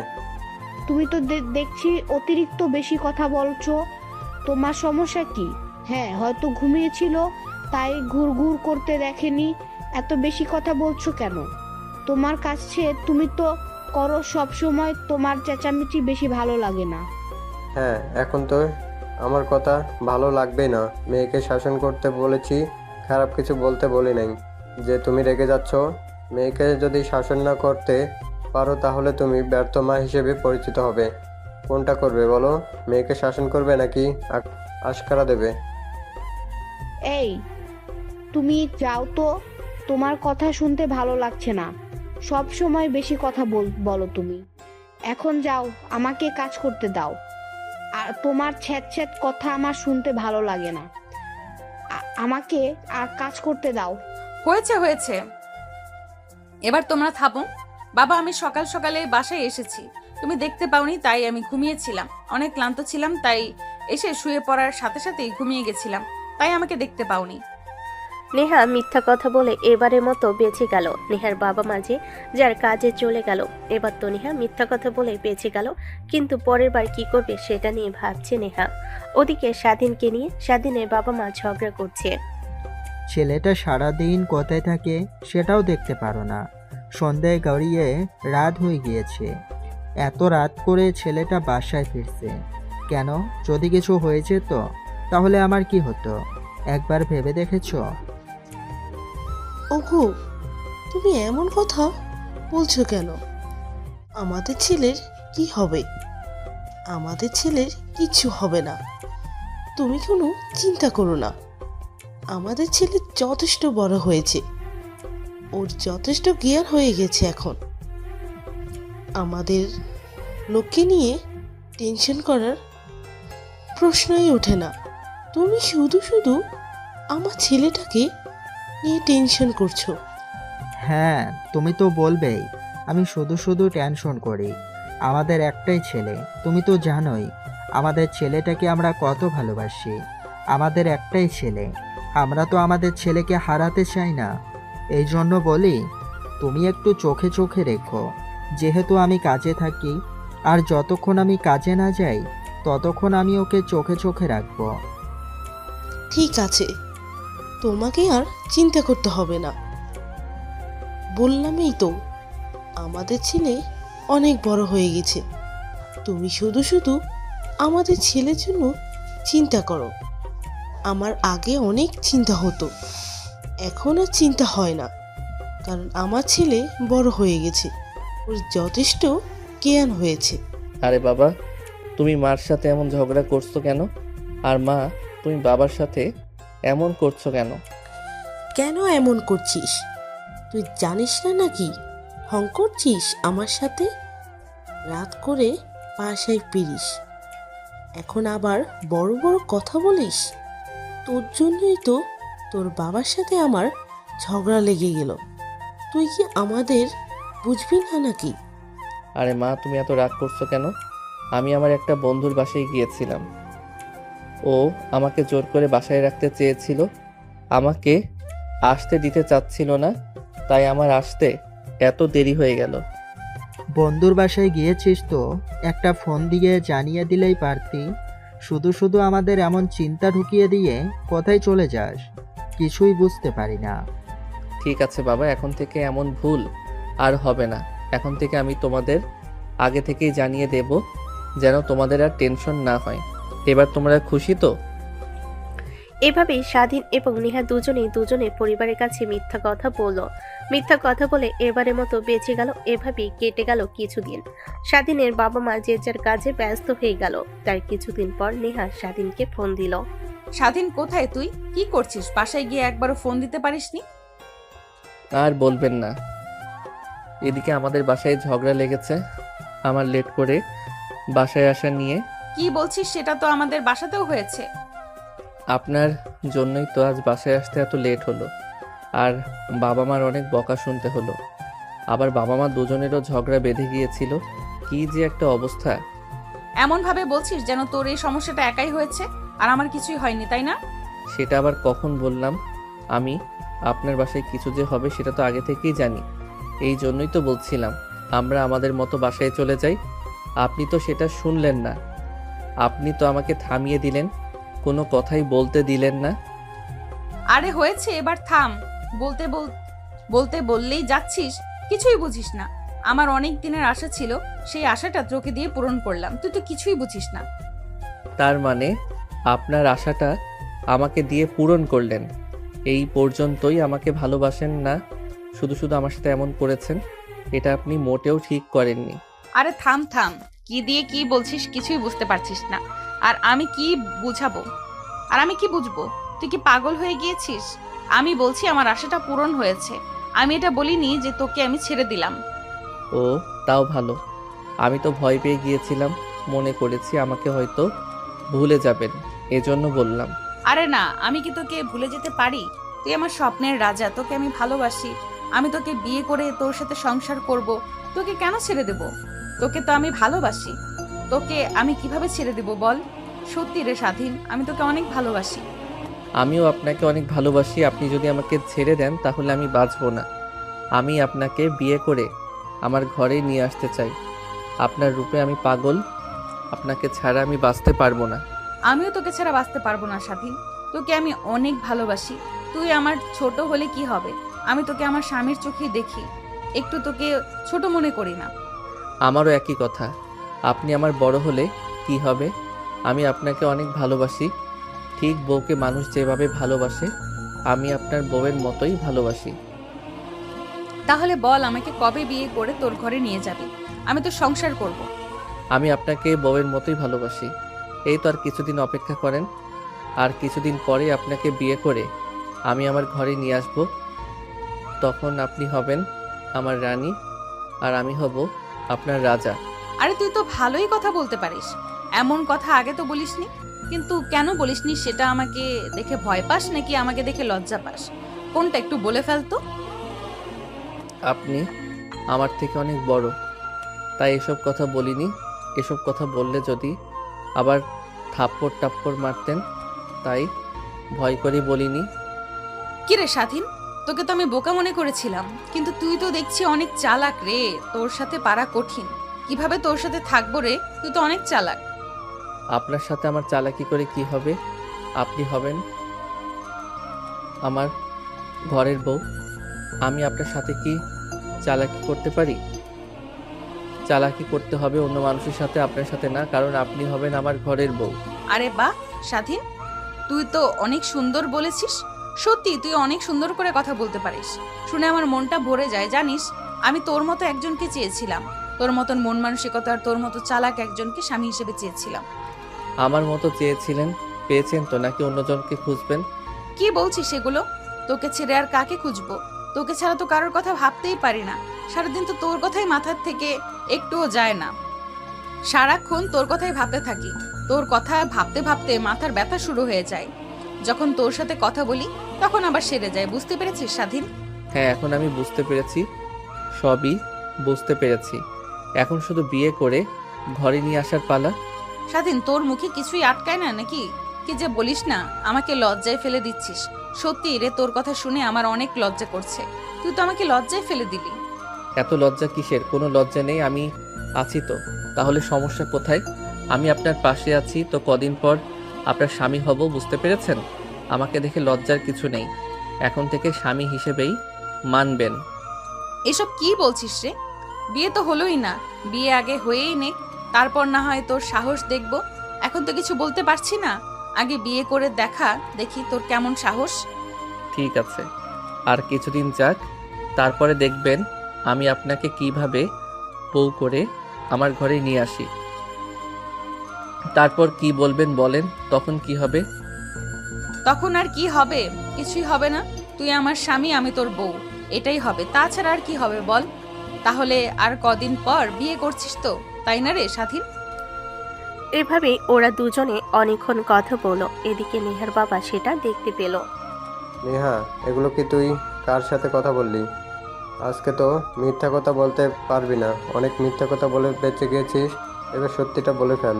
E: তুমি তো দেখছি অতিরিক্ত বেশি কথা বলছো। তোমার সমস্যা কি? হ্যাঁ হয়তো ঘুমিয়েছিল, তাই ঘুরঘুর করতে দেখেনি। এত বেশি কথা বলছো কেন? তোমার কাছে তুমি তো করো সব সময়, তোমার চেঁচামেচি বেশি ভালো লাগে না?
I: হ্যাঁ, এখন তো আমার কথা ভালো লাগবে না। মেয়েকে শাসন করতে বলেছি, খারাপ কিছু বলতে বলি নাই। যে তুমি রেগে যাচ্ছ? মেয়েকে যদি শাসন না করতে পারো তাহলে তুমি ব্যর্থ মা হিসেবে পরিচিত হবে। কোনটা করবে বলো? মেয়েকে শাসন করবে নাকি আশকারা দেবে?
E: এই তুমি যাও তো, তোমার কথা শুনতে ভালো লাগছে না। সব সময় বেশি কথা বলো তুমি। এখন যাও, আমাকে কাজ করতে দাও। আর তোমার ছ্যাঁত কথা আমার শুনতে ভালো লাগে না। আমাকে আর কাজ করতে দাও।
B: হয়েছে হয়েছে, এবার তোমরা থামো। বাবা, আমি সকাল সকালে বাসায় এসেছি, তুমি দেখতে পাওনি, তাই আমি ঘুমিয়েছিলাম। অনেক ক্লান্ত ছিলাম, তাই এসে শুয়ে পড়ার সাথে সাথেই ঘুমিয়ে গেছিলাম, তাই আমাকে দেখতে পাওনি।
D: নেহা মিথ্যা কথা বলে এবারের মতো বেঁচে গেল। নেহার বাবা মাঝে যার কাজে চলে গেল। এবার তো নেহা মিথ্যা কথা বলে বেঁচে গেল, কিন্তু পরের বার কি করবে সেটা নিয়ে ভাবছে নেহা। ওদিকে স্বাধীনকে নিয়ে স্বাধীনের বাবা মা ঝগড়া করছে।
F: ছেলেটা সারাদিন কোথায় থাকে সেটাও দেখতে পারো না। সন্ধ্যায় গড়িয়ে রাত হয়ে গিয়েছে, এত রাত করে ছেলেটা বাসায় ফিরছে কেন? যদি কিছু হয়েছে তো তাহলে আমার কি হতো একবার ভেবে দেখেছো?
G: ওগো, তুমি এমন কথা বলছো কেন? আমাদের ছেলের কি হবে? আমাদের ছেলের কিচ্ছু হবে না, তুমি কোনো চিন্তা করো না। আমাদের ছেলে যথেষ্ট বড় হয়েছে, ওর যথেষ্ট জ্ঞান হয়ে গেছে। এখন আমাদের লোককে নিয়ে টেনশন করার প্রশ্নই ওঠে না। তুমি শুধু শুধু আমার ছেলেটাকে নিয়ে টেনশন করছো।
F: হ্যাঁ, তুমি তো বলবেই আমি শুধু শুধু টেনশন করি। আমাদের একটাই ছেলে, তুমি তো জানোই আমাদের ছেলেটাকে আমরা কত ভালোবাসি। আমাদের একটাই ছেলে, আমরা তো আমাদের ছেলেকে হারাতে চাই না। এই জন্য বলি তুমি একটু চোখে চোখে রেখো। যেহেতু আমি কাজে থাকি, আর যতক্ষণ আমি কাজে না যাই ততক্ষণ আমি ওকে চোখে চোখে রাখবো।
G: ঠিক আছে, তোমাকে আর চিন্তা করতে হবে না। বললামই তো, আমাদের ছেলে অনেক বড় হয়ে গেছে। তুমি শুধু শুধু আমাদের ছেলের জন্য চিন্তা করো। আমার আগে অনেক চিন্তা হতো, এখন আর চিন্তা হয় না, কারণ আমার ছেলে বড় হয়ে গেছে, ওর যথেষ্ট জ্ঞান হয়েছে।
A: আরে বাবা, তুমি মার সাথে এমন ঝগড়া করছো কেন? আর মা, তুমি বাবার সাথে এমন করছো কেন?
G: কেন এমন করছিস? তুই জানিস না নাকি হং করছিস আমার সাথে? রাত করে বাসায় ফিরিস, এখন আবার বড় বড় কথা বলিস। তোর জন্যই তো তোর বাবার সাথে আমার ঝগড়া লেগে গেল। তুই কি আমাদের বুঝবি না নাকি?
A: আরে মা, তুমি এত রাগ করছো কেন? আমি আমার একটা বন্ধুর বাসায় গিয়েছিলাম। ও আমাকে জোর করে বাসায় রাখতে চেয়েছিল, আমাকে আসতে দিতে চাচ্ছিল না, তাই আমার আসতে এত দেরি হয়ে গেল।
F: বন্ধুর বাসায় গিয়েছিস তো একটা ফোন দিয়ে জানিয়ে দিলেই পারতি। শুধু শুধু আমাদের এমন চিন্তা ঢুকিয়ে দিয়ে কোথায় চলে যাস কিছুই বুঝতে পারি না।
A: ঠিক আছে বাবা, এখন থেকে এমন ভুল আর হবে না। এখন থেকে আমি তোমাদের আগে থেকেই জানিয়ে দেব, যেন তোমাদের আর টেনশন না হয়। এবার তোমরা খুশি তো?
D: এভাবেই স্বাধীন এবং নেহা দুজনেই দুজনের পরিবারের কাছে মিথ্যা কথা বলল। মিথ্যা কথা বলে এবারের মতো বেঁচে গেল। এভাবেই কেটে গেল কিছুদিন। স্বাধীনের বাবা মা যে যার কাজে ব্যস্ত হয়ে গেল। তার কিছুদিন পর নেহা স্বাধীনকে ফোন দিল।
B: স্বাধীন, কোথায় তুই? কি করছিস? বাসায় গিয়ে একবারও ফোন দিতে পারিসনি?
A: আর বলবেন না, এদিকে আমাদের বাসায় ঝগড়া লেগেছে আমার লেট করে বাসায় আসা নিয়ে।
B: কি বলছিস? সেটা তো আমাদের বাসাতেও হয়েছে।
A: আপনার জন্যই তো আজ বাসায় আসতে এত লেট হলো, আর বাবা মার অনেক বকা শুনতে হলো। আবার বাবা মা দুজনেরও ঝগড়া বেঁধে গিয়েছিল। কি যে একটা অবস্থা!
B: এমন ভাবে বলছিস যেন তোর এই সমস্যাটা একাই হয়েছে, আর আমার কিছুই হয়নি, তাই না?
A: সেটা আবার কখন বললাম আমি? আপনার বাসায় কিছু যে হবে সেটা তো আগে থেকেই জানি। এই জন্যই তো বলছিলাম আমরা আমাদের মতো বাসায় চলে যাই। আপনি তো সেটা শুনলেন না। আপনি তো আমাকে থামিয়ে দিলেন, কোনো কথাই বলতে দিলেন না।
B: আরে হয়েছে, এবার থাম। বলতে বলতে বললেই যাচ্ছিস, কিছুই বুঝিস না। আমার অনেক দিনের আশা ছিল, সেই আশাটা তোকে দিয়ে পূরণ করলাম, তুই তো কিছুই বুঝিস না।
A: তার মানে আপনার আশাটা আমাকে দিয়ে পূরণ করলেন? এই পর্যন্তই আমাকে ভালোবাসেন না, শুধু শুধু আমার সাথে এমন করেছেন। এটা আপনি মোটেও ঠিক করেননি।
B: আরে থাম থাম, কি দিয়ে কি বলছিস কিছুই বুঝতে পারছিস না। আর আমি কি বুঝাবো? আর আমি কি বুঝবো? তুই কি পাগল হয়ে গিয়েছিস? আমি বলছি আমার আশাটা পূরণ হয়েছে। আমি এটা বলিনি যে তোকে আমি ছেড়ে দিলাম।
A: ও, তাও ভালো। আমি তো ভয় পেয়ে গিয়েছিলাম, মনে করেছি আমাকে হয়তো ভুলে যাবেন, এজন্য বললাম।
B: আরে না, আমি কি তোকে ভুলে যেতে পারি? তুই আমার স্বপ্নের রাজা, তোকে আমি ভালোবাসি। আমি তোকে বিয়ে করে তোর সাথে সংসার করব। তোকে কেন ছেড়ে দেব? তোকে তো আমি ভালোবাসি। তোকে আমি কিভাবে ছেড়ে দেব বল? সত্যি রে স্বাধীন, আমি তোকে অনেক ভালোবাসি।
A: আমিও আপনাকে অনেক ভালোবাসি। আপনি যদি আমাকে ছেড়ে দেন তাহলে আমি বাঁচব না। আমি আপনাকে বিয়ে করে আমার ঘরে নিয়ে আসতে চাই। আপনার রূপে আমি পাগল, আপনাকে ছাড়া আমি বাঁচতে পারবো না।
B: আমিও তোকে ছাড়া বাঁচতে পারবো না স্বাধীন। তোকে আমি অনেক ভালোবাসি। তুই আমার ছোট হলে কি হবে? আমি তোকে আমার স্বামীর চোখে দেখি, একটু তোকে ছোট মনে করি না।
A: আমারও একই কথা। আপনি আমার বড় হলে কি হবে? আমি আপনাকে অনেক ভালোবাসি। ঠিক বউকে মানুষ যেভাবে ভালোবাসে, আমি আপনার বউয়ের মতোই ভালোবাসি।
B: তাহলে বল আমাকে কবে বিয়ে করে তোর ঘরে নিয়ে যাবি? আমি তো সংসার করব।
A: আমি আপনাকে বউয়ের মতোই ভালোবাসি। এই তো আর কিছুদিন অপেক্ষা করেন, আর কিছুদিন পরে আপনাকে বিয়ে করে আমি আমার ঘরে নিয়ে আসব। তখন আপনি হবেন আমার রানী, আর আমি হব আপনার রাজা।
B: আরে তুই তো ভালোই কথা বলতে পারিস, এমন কথা আগে তো বলিসনি। কিন্তু কেন বলিসনি সেটা? আমাকে দেখে ভয় পাস নাকি আমাকে দেখে লজ্জা পাস? কোনটা একটু বলে ফেলতো।
A: আপনি আমার থেকে অনেক বড়, তাই এসব কথা বলিনি। এসব কথা বললে যদি আবার থাপ্পড় টাপ্পড় মারতেন, তাই ভয় করে বলিনি।
B: কিরে স্বাধীন, তোকে তো আমি বোকা মনে করেছিলাম, কিন্তু তুই তো দেখছি অনেক চালাক রে। তোর সাথে পারা কঠিন। কিভাবে তোর সাথে থাকবো রে? তুই তো অনেক চালাক।
A: আপনার সাথে আমার চালাকি করে কি হবে? আপনি হবেন আমার ঘরের বউ। আমি আপনার সাথে কি চালাকি করতে পারি? চালাকি করতে হবে অন্য মানুষের সাথে, আপনার সাথে না, কারণ আপনি হবেন আমার ঘরের বউ।
B: আরে বাহ স্বাধীন, তুই তো অনেক সুন্দর বলেছিস। সত্যি তুই অনেক সুন্দর করে কথা বলতে পারিস। শুনে আমার মনটা ভরে যায়। জানিস, আমি তোর মতো একজনকে চেয়েছিলাম। তোর মতন মন মানসিকতা আর তোর মতো চালাক একজনকে স্বামী হিসেবে চেয়েছিলাম।
A: আমার মতো চেয়েছিলেন, পেয়েছেন তো, নাকি অন্যজনকে খুঁজবেন?
B: কি বলছিস এগুলো? তোকে ছেড়ে আর কাকে খুঁজবো? তোকে ছাড়া তো কারোর কথা ভাবতেই পারি না। সারাদিন তো তোর কথাই মাথার থেকে একটুও যায় না। সারাক্ষণ তোর কথাই ভাবতে থাকি। তোর কথা ভাবতে ভাবতে মাথার ব্যথা শুরু হয়ে যায়। যখন তোর সাথে কথা বলি তখন আবার সেরে যায়। বুঝতে পেরেছিস স্বাধীন?
A: হ্যাঁ, এখন আমি বুঝতে পেরেছি, সবই বুঝতে পেরেছি। এখন শুধু বিয়ে করে ঘরে নিয়ে আসার পালা।
B: স্বাধীন, তোর মুখে কিছুই আটকায় না নাকি? কি যে বলিস না, আমাকে লজ্জায় ফেলে দিচ্ছিস। সত্যি রে, তোর কথা শুনে আমার অনেক লজ্জা করছে। তুই তো আমাকে লজ্জায় ফেলে দিলি।
A: এত লজ্জা কিসের? কোনো লজ্জা নেই, আমি আছি তো। তাহলে সমস্যা কোথায়? আমি আপনার পাশে আছি তো, কদিন পর আপনার স্বামী হব, বুঝতে পেরেছেন? আমাকে দেখে লজ্জার কিছু নেই। এখন থেকে স্বামী হিসেবেই মানবেন।
B: এসব কি বলছিস রে? বিয়ে তো হলোই না। বিয়ে আগে হয়েই নে, তারপর না হয় তোর সাহস দেখব। এখন তো কিছু বলতে পারছি না। আগে বিয়ে করে দেখা, দেখি তোর কেমন সাহস।
A: ঠিক আছে, আর কিছুদিন যাক, তারপরে দেখবেন আমি আপনাকে কিভাবে বউ করে আমার ঘরে নিয়ে আসি। তারপর কি বলবেন বলেন, তখন কি হবে?
B: তখন আর কি হবে? কিছুই হবে না। তুই আমার স্বামী, আমি তোর বউ, এটাই হবে। তাছাড়া আর কি হবে বল? তাহলে আর কদিন পর বিয়ে করছিস তো, তাই না রে স্বাধীন?
D: এভাবেই ওরা দুজনে অনেকক্ষণ কথা বলল। এদিকে নেহার বাবা সেটা দেখতে পেল।
I: নেহা, এগুলো কি তুই কার সাথে কথা বললি? আজকে তো মিথ্যা কথা বলতে পারবি না। অনেক মিথ্যা কথা বলে বেঁচে গিয়েছিস, এবার সত্যিটা বলে ফেল।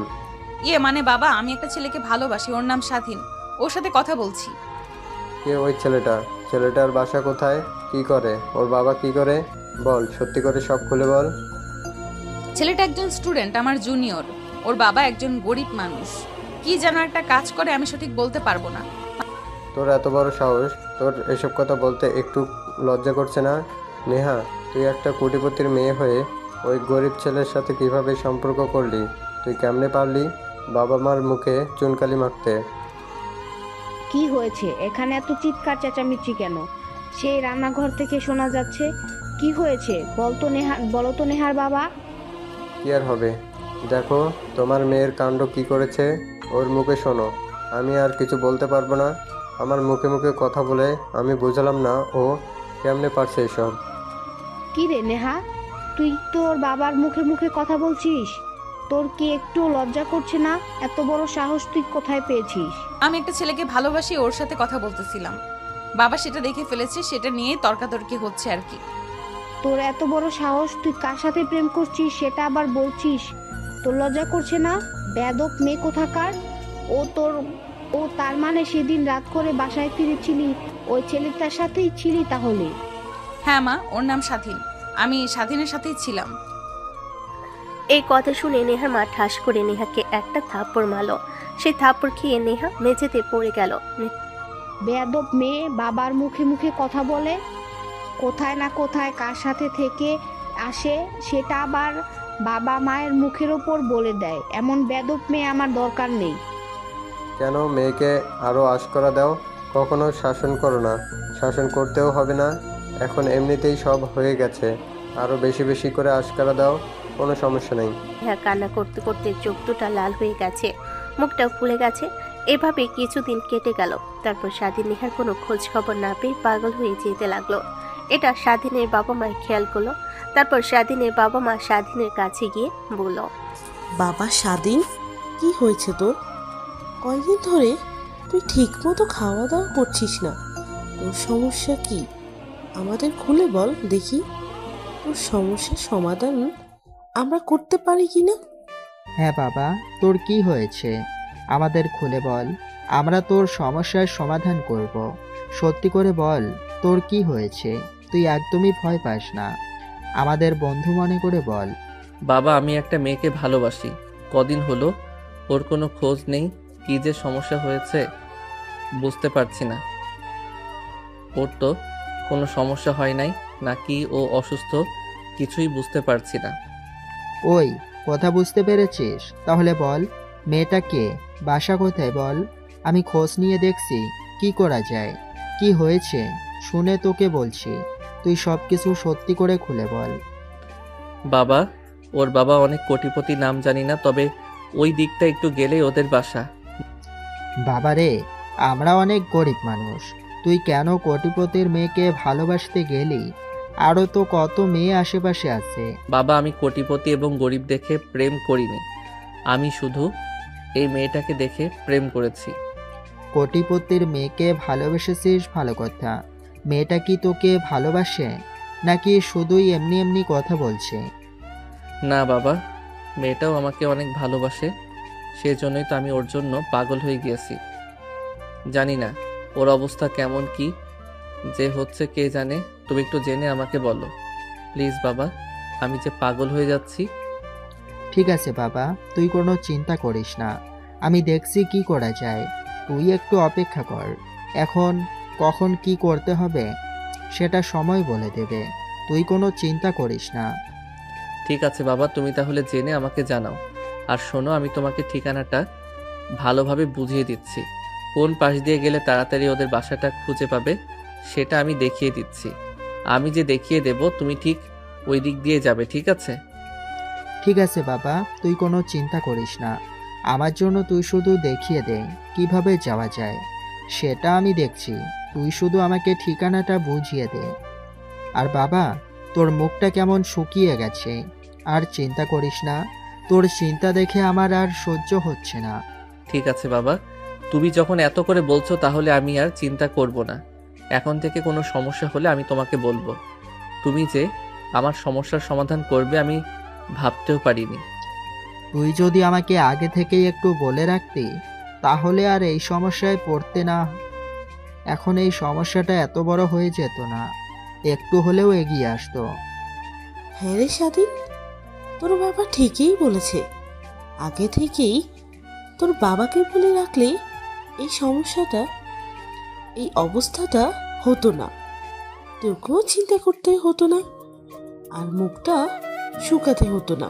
B: মানে বাবা, আমি একটা ছেলেকে ভালোবাসি, ওর নাম স্বাধীন। ওর সাথে কথা বলছি।
I: কে ওই ছেলেটা? ছেলেটার বাসা কোথায়? কি করে? ওর বাবা কি করে? বল, সত্যি করে সব খুলে বল।
B: ছেলেটা একজন স্টুডেন্ট, আমার জুনিয়র। ওর বাবা একজন গরিব মানুষ। কি যেন একটা কাজ করে, আমি সঠিক বলতে পারবো না।
I: তোর এত বড় সাহস! তোর এসব কথা বলতে একটু লজ্জা করছে না? নেহা, তুই একটা কোটিপতির মেয়ে হয়ে ওই গরিব ছেলের সাথে কিভাবে সম্পর্ক করলি? তুই কেমনে পারলি বাবা মার মুখে চুনকালি মাখতে?
E: কি হয়েছে? এখানে এত চিৎকার চেঁচামেচি কেন? সেই রান্নাঘর থেকে শোনা যাচ্ছে। কি হয়েছে বলো তো নেহার বাবা।
I: কি আর হবে? দেখো তোমার মেয়ের কাণ্ড কি করেছে, ওর মুখে শোনো। আমি আর কিছু বলতে পারবো না। আমার মুখে মুখে কথা বলে আমি বুঝলাম না ও কেমনে পারছে এসব।
E: কি রে নেহা, তুই তোর বাবার মুখে মুখে কথা বলছিস? তোর কি একটু লজ্জা করছে না? এত বড় সাহস তুই কোথায় পেয়েছিস?
B: আমি একটা ছেলেকে ভালোবাসি, ওর সাথে কথা বলতেছিলাম। বাবা সেটা দেখে ফেলেছে, সেটা নিয়ে তর্কাতর্কি হচ্ছে আর কি।
E: তোর এত বড় সাহস, তুই কার সাথে প্রেম করছিস সেটা আবার বলছিস? তোর লজ্জা করছে না? বেয়াদব মেয়ে কোথাকার! ও তার মানে সেদিন রাত করে বাসায় ফিরেছিলি ওই ছেলেটার সাথেই ছিলি তাহলে?
B: হ্যাঁ মা, ওর নাম স্বাধীন। আমি স্বাধীনের সাথেই ছিলাম।
D: এই কথা শুনে নেহার মা ঠাস করে নেহাকে একটা থাপ্পড় মারল। সেই থাপ্পড় খেয়ে নেহা মেঝেতে পড়ে গেল।
E: বেয়াদব মেয়ে, বাবার মুখে মুখে কথা বলে, কোথায় না কোথায় কার সাথে থেকে আসে সেটা আবার বাবা মায়ের মুখের ওপর বলে দেয়। এমন বেয়াদব মেয়ে আমার দরকার নেই।
I: কেন মেয়েকে আরও আশকরা দাও? কখনো শাসন করো না। শাসন করতেও হবে না। এখন এমনিতেই সব হয়ে গেছে, আরও বেশি বেশি করে আশকারা দাও, কোনো সমস্যা নেই।
D: নেহা কান্না করতে করতে চোখ দুটা লাল হয়ে গেছে, মুখটাও ফুলে গেছে। এভাবে কিছুদিন কেটে গেল। তারপর স্বাধীন নেহার কোনো খোঁজ খবর না পেয়ে পাগল হয়ে যেতে লাগলো। এটা স্বাধীনের বাবা মা খেয়াল করলো। তারপর স্বাধীনের বাবা মা স্বাধীনের কাছে গিয়ে বলল,
G: বাবা স্বাধীন, কি হয়েছে তোর? কয়দিন ধরে তুই ঠিক মতো খাওয়া দাওয়া করছিস না। তোর সমস্যা কি? আমাদের খুলে বল দেখি, তোর সমস্যার সমাধান আমরা করতে পারি কি না।
F: হ্যাঁ বাবা, তোর কি হয়েছে আমাদের খুলে বল, আমরা তোর সমস্যার সমাধান করব। সত্যি করে বল, তোর কি হয়েছে? তুই একদমই ভয় পাস না, আমাদের বন্ধু মনে করে বল।
A: বাবা, আমি একটা মেয়েকে ভালোবাসি। কদিন হলো ওর কোনো খোঁজ নেই। কি যে সমস্যা হয়েছে বুঝতে পারছি না। ওর তো কোনো সমস্যা হয় নাই, নাকি ও অসুস্থ, কিছুই বুঝতে পারছি না।
F: ওই কথা বুঝতে পেরেছিস? তাহলে বল, মেয়েটা কে, বাসা কোথায় বল, আমি খোঁজ নিয়ে দেখছি কি করা যায়। কি হয়েছে শুনে তোকে বলছি, তুই সব কিছু সত্যি করে খুলে বল।
A: বাবা, ওর বাবা অনেক কোটিপতি, নাম জানি না, তবে ওই দিকটা একটু গেলেই ওদের বাসা।
F: বাবারে, আমরা অনেক গরিব মানুষ, তুই কেন কোটিপতির মেয়েকে ভালোবাসতে গেলি? আরও তো কত মেয়ে আশেপাশে আছে।
A: বাবা, আমি কোটিপতি এবং গরিব দেখে প্রেম করিনি, আমি শুধু এই মেয়েটাকে দেখে প্রেম করেছি।
F: কোটিপতির মেয়েকে ভালোবেসেছিস ভালো কথা, মেয়েটা কি তোকে ভালোবাসে নাকি শুধুই এমনি এমনি কথা বলছে?
A: না বাবা, মেয়েটাও আমাকে অনেক ভালোবাসে, সেজন্যই তো আমি ওর জন্য পাগল হয়ে গিয়েছি। জানি না ওর অবস্থা কেমন, কি যে হচ্ছে কে জানে। তুমি একটু জেনে আমাকে বলো প্লিজ বাবা, আমি যে পাগল হয়ে যাচ্ছি।
F: ঠিক আছে বাবা, তুই কোনো চিন্তা করিস না, আমি দেখছি কি করা যায়। তুই একটু অপেক্ষা কর, এখন কখন কি করতে হবে সেটা সময় বলে দেবে, তুই কোনো চিন্তা করিস না।
A: ঠিক আছে বাবা, তুমি তাহলে জেনে আমাকে জানাও। আর শোনো, আমি তোমাকে ঠিকানাটা ভালোভাবে বুঝিয়ে দিচ্ছি। কোন পাশ দিয়ে গেলে তাড়াতাড়ি ওদের বাসাটা খুঁজে পাবে সেটা আমি দেখিয়ে দিচ্ছি। আমি যে দেখিয়ে দেব তুমি ঠিক ওই দিক দিয়ে যাবে, ঠিক আছে?
F: ঠিক আছে বাবা, তুই কোনো চিন্তা করিস না, আমার জন্য তুই শুধু দেখিয়ে দে কিভাবে যাওয়া যায়, সেটা আমি দেখছি, তুই শুধু আমাকে ঠিকানাটা বুঝিয়ে দে। আর বাবা, তোর মুখটা কেমন শুকিয়ে গেছে, আর চিন্তা করিস না, তোর চিন্তা দেখে আমার আর সহ্য হচ্ছে না।
A: ঠিক আছে বাবা, তুমি যখন এত করে বলছো তাহলে আমি আর চিন্তা করব না। এখন থেকে কোনো সমস্যা হলে আমি তোমাকে বলবো। তুমি যে আমার সমস্যার সমাধান করবে আমি ভাবতেও পারিনি।
F: তুই যদি আমাকে আগে থেকেই একটু বলে রাখতি তাহলে আর এই সমস্যায় পড়তে না, এখন এই সমস্যাটা এত বড় হয়ে যেত না, একটু হলেও এগিয়ে আসতো।
G: হ্যাঁ রে স্বাধীন, তোর বাবা ঠিকই বলেছে। আগে থেকেই তোর বাবাকে বলে রাখলে এই সমস্যাটা, এই অবস্থাটা হতো না, তোকেও চিন্তা করতে হতো না, আর মুখটা শুকাতে হতো না।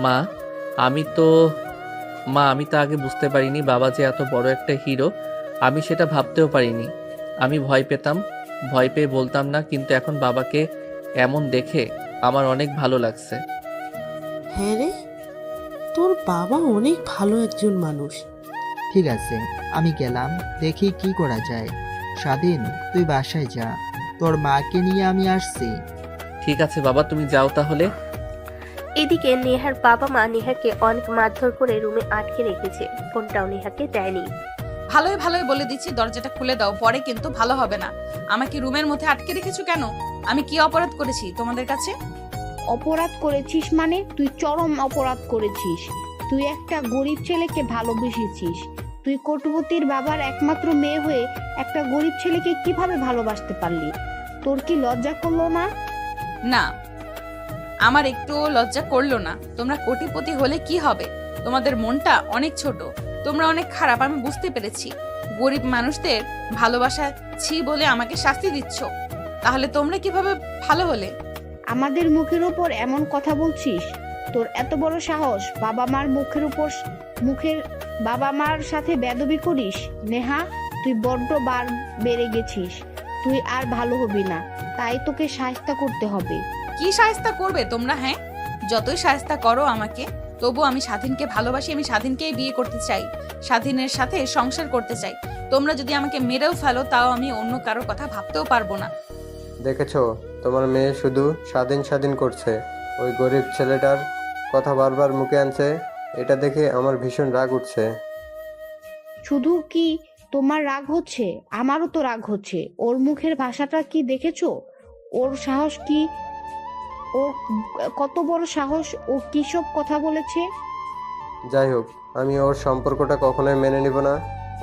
A: মা, আমি তো আগে বুঝতে পারিনি বাবা যে এত বড় একটা হিরো। আমি সেটা ভাবতেও পারিনি। আমি ভয় পেতাম, ভয় পেয়ে বলতাম না, কিন্তু এখন বাবাকে এমন দেখে আমার অনেক ভালো লাগছে।
G: হ্যাঁ রে, তোর বাবা অনেক ভালো একজন মানুষ।
F: ঠিক আছে, আমি গেলাম, দেখি কি করা যায়। স্বাধীন, তুই বাসায় যা, তোর মাকে নিয়ে আমি আসছি।
A: ঠিক আছে বাবা, তুমি যাও তাহলে।
D: এদিকে নেহার বাবা মা নেহাকে অনেক মারধর করে রুমে আটকে রেখেছে, ফোনটাও নেহাকে দেয়নি।
B: ভালোই ভালোই বলে দিচ্ছি, দরজাটা খুলে দাও, পরে কিন্তু ভালো হবে না। আমাকে রুমের মধ্যে আটকে রেখেছো কেন? আমি কি অপরাধ করেছি তোমাদের কাছে?
E: অপরাধ করেছিস মানে তুই চরম অপরাধ করেছিস। তুই একটা গরিব ছেলেকে ভালোবেসেছিস। তুই কোটিপতির বাবার একমাত্র মেয়ে হয়ে একটা গরিব ছেলেকে কিভাবে ভালোবাসতে পারলি? তোর কি লজ্জা করলো না?
B: না, আমার একটুও লজ্জা করলো না। তোমরা কোটিপতি হলে কি হবে? তোমাদের মনটা অনেক ছোট, তোমরা অনেক খারাপ, আমি বুঝতে পেরেছি। গরিব মানুষদের ভালোবাসা ছি বলে আমাকে শাস্তি দিচ্ছ। তাহলে তোমরা কিভাবে ভালো হলে?
E: আমাদের মুখের উপর এমন কথা বলছিস? তোর এত বড় সাহস, বাবা মার সাথে বেয়াদবি করিস? নেহা, তুই বড্ড বার বেড়ে গেছিস। তুই আর ভালো হবি না, তাই তোকে সাহায্য করতে হবে।
B: কি শায়েস্তা করবে তোমরা? হ্যাঁ, যতই শায়েস্তা করো আমাকে, তবু আমি স্বাধীনকে ভালোবাসি, আমি স্বাধীনকেই বিয়ে করতে চাই, স্বাধীনের সাথে সংসার করতে চাই। তোমরা যদি আমাকে মেরেও ফেলো, তাও আমি অন্য কারোর কথা ভাবতেও পারবো না।
I: দেখেছো, তোমার মেয়ে শুধু স্বাধীন স্বাধীন করছে, ওই গরিব ছেলেটার কথা বারবার মুখে আনছে। এটা দেখে আমার ভীষণ রাগ উঠছে।
E: শুধু কি তোমার রাগ হচ্ছে, আমারও তো রাগ হচ্ছে। ওর মুখের ভাষাটা কি দেখেছো? ওর সাহস কি, ওর কত বড় সাহস, ও কি সব কথা বলেছে।
I: যাই হোক, আমি ওর সম্পর্কটা কখনোই মেনে নিব না,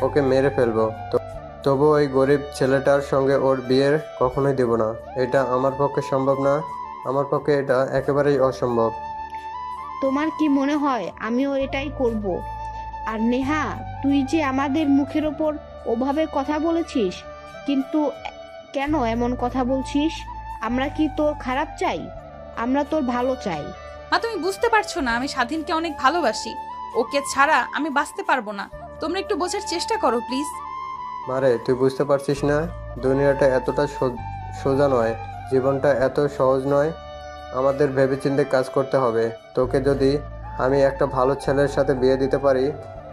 I: ওকে মেরে ফেলবো। তবু ওই গরিব ছেলেটার সঙ্গে ওর বিয়ের কখনোই দেব না। এটা আমার পক্ষে সম্ভব না, আমার পক্ষে এটা একেবারেই অসম্ভব।
E: তোমার কি মনে হয় আমিও এটাই করব? আর নেহা, তুই যে আমাদের মুখের ওপর ওভাবে কথা বলেছিস, কিন্তু কেন এমন কথা বলছিস? আমরা কি তোর খারাপ চাই? আমরা তোর ভালো চাই।
B: মা, তুমি বুঝতে পারছো না, আমি স্বাধীনকে অনেক ভালোবাসি। ওকে ছাড়া আমি বাঁচতে পারবো না। তোমরা একটু বোঝার চেষ্টা করো প্লিজ।
I: মারে, তুই বুঝতে পারছিস না? দুনিয়াটা এতটা সোজা নয়, জীবনটা এত সহজ নয়। আমাদের ভেবেচিন্তে কাজ করতে হবে। তোকে যদি আমি একটা ভালো ছেলের সাথে বিয়ে দিতে পারি,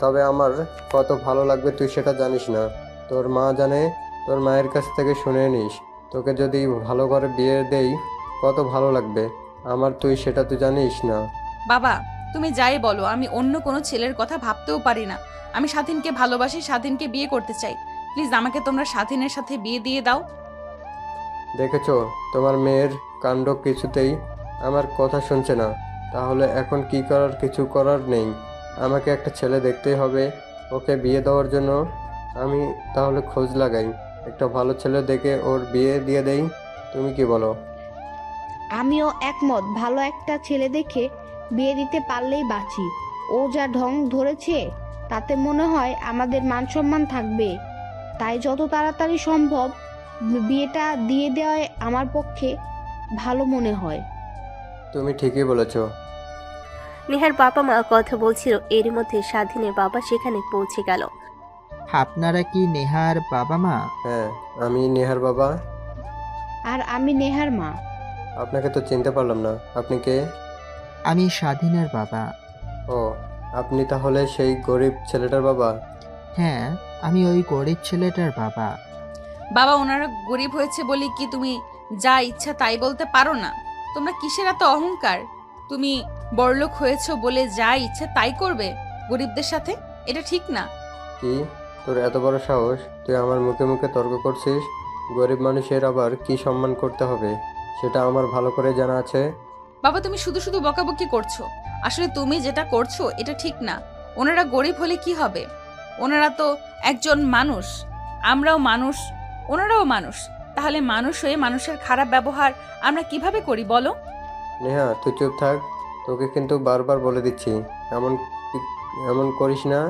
I: তবে আমার কত ভালো লাগবে তুই সেটা জানিস না। তোর মা জানে, তোর মায়ের কাছ থেকে শুনে নিস। তোকে যদি ভালো করে বিয়ে দেই, কত ভালো লাগবে আমার, তুই সেটা তুই জানিস না।
B: বাবা, তুমি যাই বলো, আমি অন্য কোনো ছেলের কথা ভাবতেও পারি না। আমি স্বাধীনকে ভালোবাসি, স্বাধীনকে বিয়ে করতে চাই। প্লিজ আমাকে তোমরা স্বাধীনের সাথে বিয়ে দিয়ে দাও।
I: দেখেছো, তোমার মেয়ের কাণ্ড, কিছুতেই আমার কথা শুনছে না। তাহলে এখন কি করার? কিছু করার নেই, আমাকে একটা ছেলে দেখতেই হবে ওকে বিয়ে দেওয়ার জন্য। আমি তাহলে খোঁজ লাগাই, একটা ভালো ছেলে দেখে ওর বিয়ে দিয়ে দেই। তুমি কি বলো?
E: আমিও একমত, ভালো একটা ছেলে দেখে বিয়ে দিতে পারলেই বাঁচি। ও যা ঢং ধরেছে, তাতে মনে হয় আমাদের মান সম্মান থাকবে। তাই যত তাড়াতাড়ি সম্ভব বিয়েটা দিয়ে দেওয়াই আমার পক্ষে ভালো মনে হয়।
I: তুমি ঠিকই বলেছো।
D: নেহার বাবা মা কথা বলছিল, এর মধ্যে স্বাধীনের বাবা সেখানে পৌঁছে গেল।
F: আপনারা কি নেহার বাবা মা?
I: হ্যাঁ, আমি নেহার বাবা।
E: আর আমি নেহার মা।
I: আপনাকে তো চিনতে পারলাম না, আপনি কে?
F: আমি স্বাধীনের বাবা।
I: ও, আপনি তাহলে সেই গরিব ছেলেটার বাবা?
F: হ্যাঁ, আমি ওই গরিব ছেলেটার বাবা।
B: বাবা, ওনারা গরিব হয়েছে বলে কি তুমি যা ইচ্ছা তাই বলতে পারো না? তোমরা কিসের এত অহংকার? তুমি বড়লোক হয়েছো বলে যা ইচ্ছা তাই করবে গরিবদের সাথে? এটা ঠিক না।
I: কি, তোর এত বড় সাহস? তুই আমার মুখে মুখে তর্ক করছিস? গরিব মানুষের আবার কি সম্মান করতে হবে সেটা আমার ভালো করে জানা আছে।
B: বাবা, তুমি শুধু শুধু বকাবকি করছো। আসলে তুমি যেটা করছো এটা ঠিক না। ওনারা গরিব হলে কি হবে? ওনারা তো একজন মানুষ, আমরাও মানুষ, ওনারাও মানুষ। তাহলে মানুষ হয়ে মানুষের খারাপ ব্যবহার আমরা কিভাবে করি বলো?
I: নেহা, তুই চুপ থাক, তোকে কিন্তু বারবার বলে দিচ্ছি, এমন এমন করিস না,